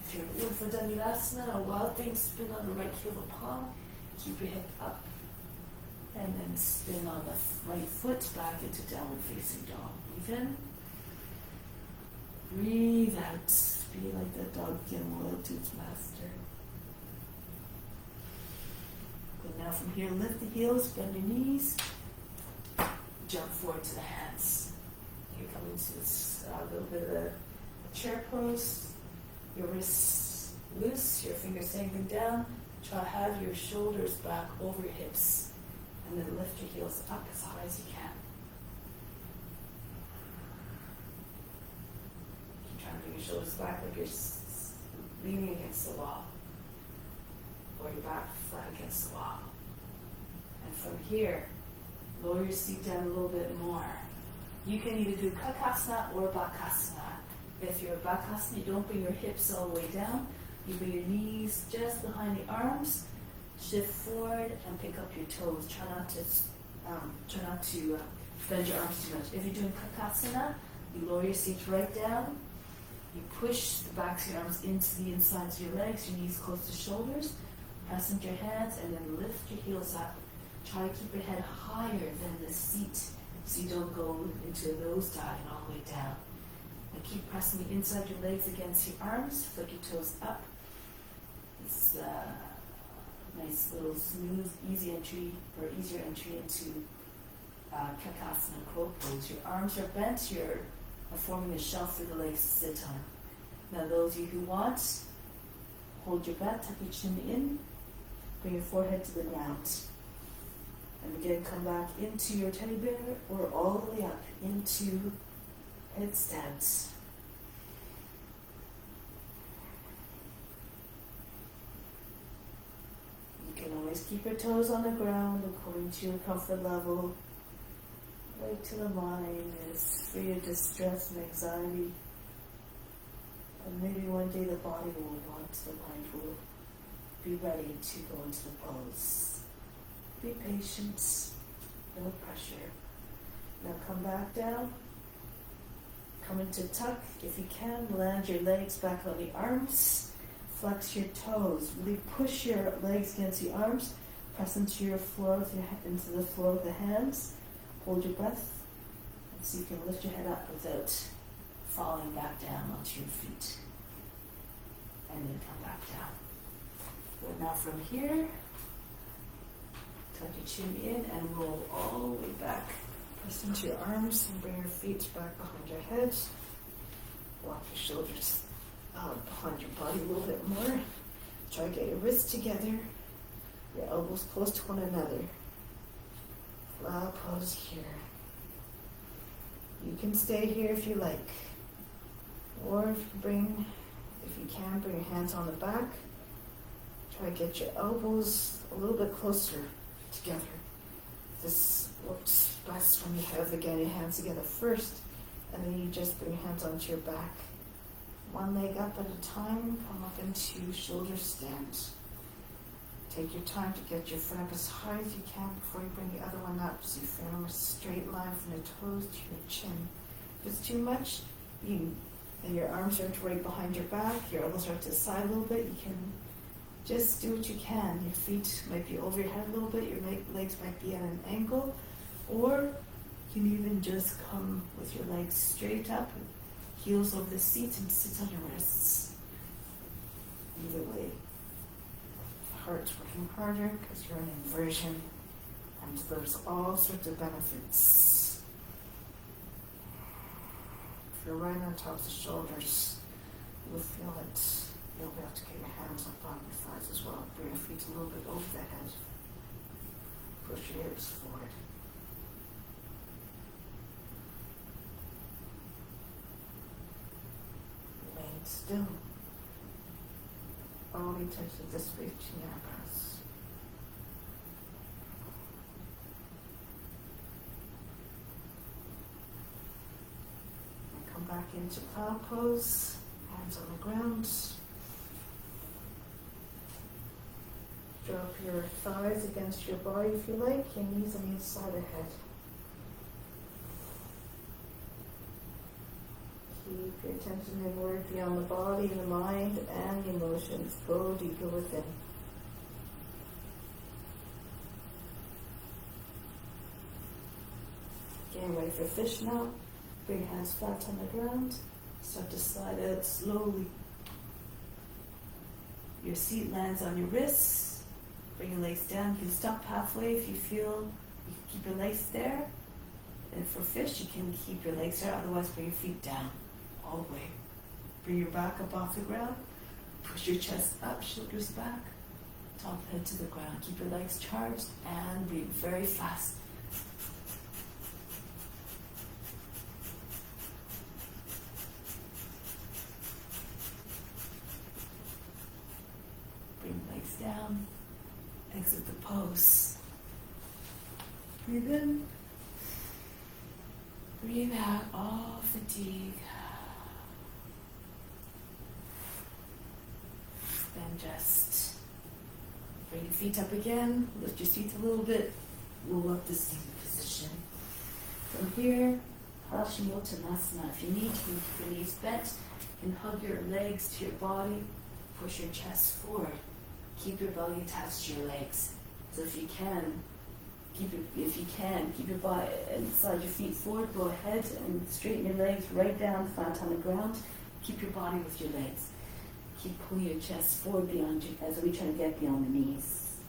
If you're in for Dhanurasana, a wild thing, spin on the right heel of the palm. Keep your hip up. And then spin on the right foot back into downward facing dog. Breathe in. Breathe out. Be like the dog again, loyal to its master. Good. Now from here, lift the heels, bend your knees, jump forward to the hands. You're coming to this little bit of a chair pose. Your wrists loose, your fingers hanging down. Try to have your shoulders back over your hips, and then lift your heels up as high as you can. Your shoulders back like you're leaning against the wall, or your back flat against the wall. And from here, lower your seat down a little bit more. You can either do Kakasana or Bakasana. If you're a Bakasana, you don't bring your hips all the way down. You bring your knees just behind the arms, shift forward, and pick up your toes. Try not to bend your arms too much. If you're doing Kakasana, you lower your seat right down. You push the backs of your arms into the insides of your legs, your knees close to shoulders, press into your hands, and then lift your heels up. Try to keep your head higher than the seat so you don't go into a nose dive and all the way down. And keep pressing the inside of your legs against your arms, flick your toes up. It's a nice little smooth, easier entry into Kakasana crow pose. Your arms are bent, you're forming a shelf for the legs to sit on. Now those of you who want, hold your breath, tuck your chin in, bring your forehead to the ground. And again, come back into your teddy bear or all the way up into headstand. You can always keep your toes on the ground according to your comfort level. Wait till the mind is free of distress and anxiety. And maybe one day the body will want, the mind will be ready to go into the pose. Be patient, no pressure. Now come back down. Come into tuck. If you can, land your legs back on the arms. Flex your toes. Really push your legs against the arms. Press into your floor into the floor with the hands. Hold your breath, and so you can lift your head up without falling back down onto your feet. And then come back down. Good. Now from here, tuck your chin in and roll all the way back. Press into your arms and bring your feet back behind your head. Walk your shoulders out behind your body a little bit more. Try to get your wrists together, your elbows close to one another. Flower pose here. You can stay here if you like. Or if you can, bring your hands on the back. Try to get your elbows a little bit closer together. This works best when you have, again, your hands together first, and then you just bring your hands onto your back. One leg up at a time, come up into shoulder stand. Take your time to get your foot up as high as you can before you bring the other one up, so you form a straight line from the toes to your chin. If it's too much, and your arms are right behind your back, your elbows are to the side a little bit, you can just do what you can. Your feet might be over your head a little bit, your legs might be at an angle, or you can even just come with your legs straight up, heels over the seat, and sit on your wrists. Either way. Heart's working harder because you're in inversion, and there's all sorts of benefits. If you're right on top of the shoulders, you'll feel it. You'll be able to get your hands up on your thighs as well. bring your feet a little bit over the head. Push your hips forward. Remain still. All the intention of this reaching your breath. And come back into cloud pose. Hands on the ground. Drop your thighs against your body if you like, your knees on the inside of the head. Keep your attention inward beyond the body, the mind, and the emotions. Go deeper within. Getting ready for fish now. Bring your hands flat on the ground. Start to slide out slowly. Your seat lands on your wrists. Bring your legs down. You can stop halfway if you feel. You can keep your legs there. And for fish, you can keep your legs there. Otherwise, bring your feet down all the way. Bring your back up off the ground. Push your chest up, shoulders back. Top head to the ground. Keep your legs charged and breathe very fast. Bring legs down. Exit the pose. Breathe in. Breathe out all fatigue. Then just bring your feet up again. Lift your seat a little bit. Roll up to seated position. From here, Paschimottanasana. If you need to, keep your knees bent. You can hug your legs to your body. Push your chest forward. Keep your belly attached to your legs. So if you can, keep your body and slide your feet forward. Go ahead and straighten your legs right down, flat on the ground. Keep your body with your legs. Keep pulling your chest forward beyond you as we try to get beyond the knees.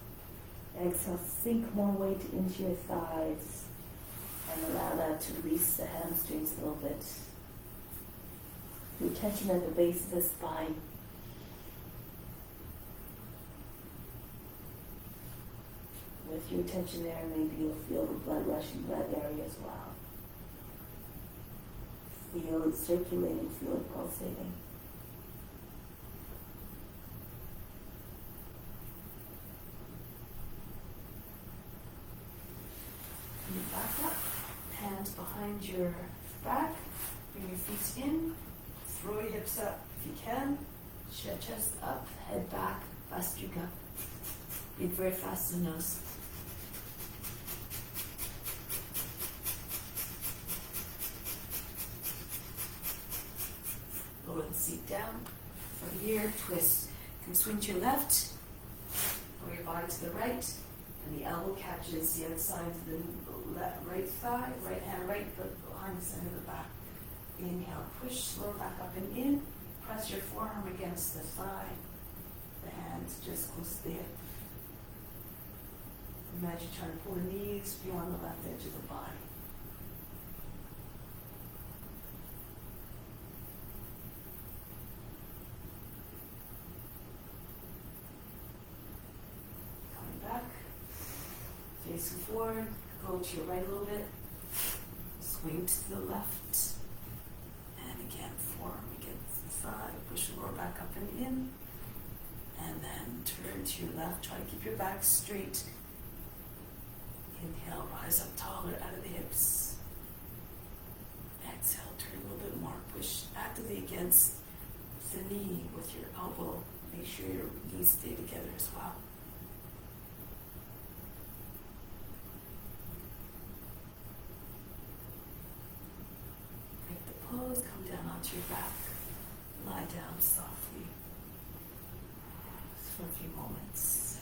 Exhale, sink more weight into your thighs and allow that to release the hamstrings a little bit. Your tension at the base of the spine. With your attention there, maybe you'll feel the blood rushing to that area as well. Feel it circulating, feel it pulsating. Bring your back up, hands behind your back, bring your feet in, throw your hips up if you can, chest up, head back, Vastrika. Breathe very fast in the nose. Lower the seat down. From here, twist. You can swing to your left, or your body to the right, and the elbow catches the outside of the right thigh, right hand, right foot behind the center of the back. Inhale, push, lower back up and in. Press your forearm against the thigh. The hands just close to the hip. Imagine trying to pull the knees beyond the left edge of the body. Facing forward, go to your right a little bit, swing to the left, and again, forearm against the side, push the lower back up and in, and then turn to your left, try to keep your back straight. Inhale, rise up taller out of the hips. Exhale, turn a little bit more, push actively against the knee with your elbow. Make sure your knees stay together as well. Pose, come down onto your back, lie down softly for a few moments.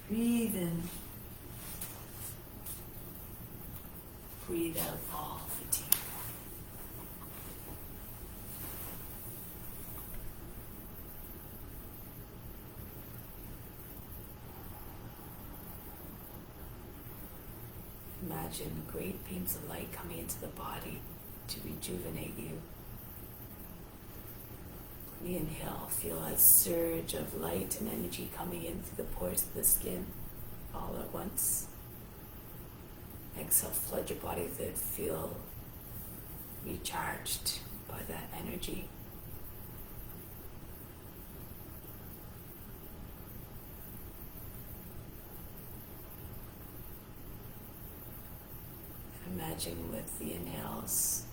Breathe in, breathe out all fatigue. Imagine great beams of light coming into the body to rejuvenate you. The inhale, feel a surge of light and energy coming in through the pores of the skin all at once. Exhale, flood your body with it. Feel recharged by that energy. Imagine with the inhales,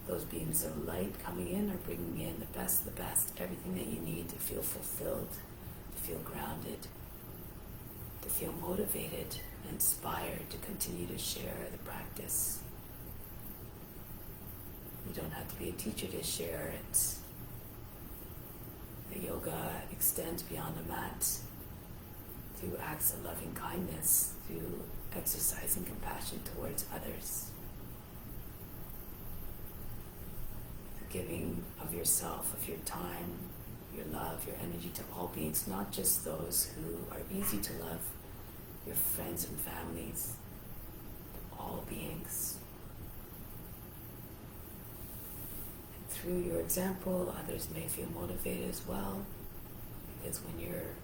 those beams of light coming in are bringing in the best, everything that you need to feel fulfilled, to feel grounded, to feel motivated, inspired to continue to share the practice. You don't have to be a teacher to share it. The yoga extends beyond the mat through acts of loving kindness, through exercising compassion towards others. The giving of yourself, of your time, your love, your energy to all beings, not just those who are easy to love, your friends and families, all beings. And through your example, others may feel motivated as well, because when you're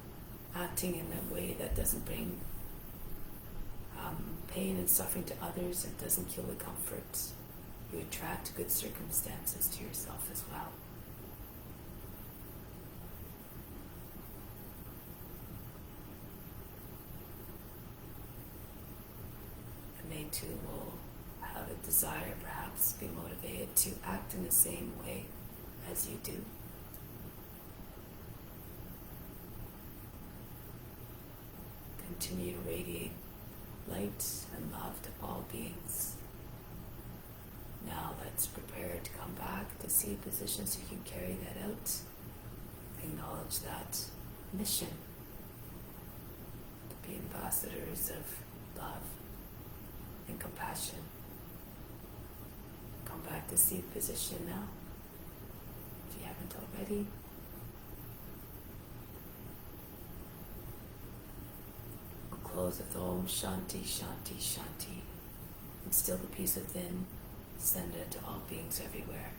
acting in a way that doesn't bring pain and suffering to others, it doesn't kill the comfort, you attract good circumstances to yourself as well. And they too will have a desire, perhaps be motivated to act in the same way as you do. Continue to radiate light and love to all beings. Now let's prepare to come back to seated position so you can carry that out. Acknowledge that mission to be ambassadors of love and compassion. Come back to seated position now, if you haven't already. Close with Om Shanti, Shanti, Shanti. Instill the peace within, send it to all beings everywhere.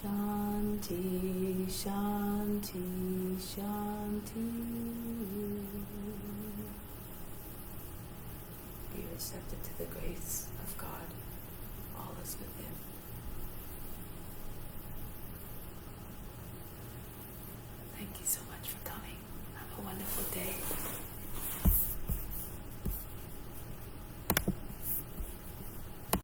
Shanti, Shanti, Shanti. Be receptive to the grace of God. All is within. Thank you so much for coming. Have a wonderful day.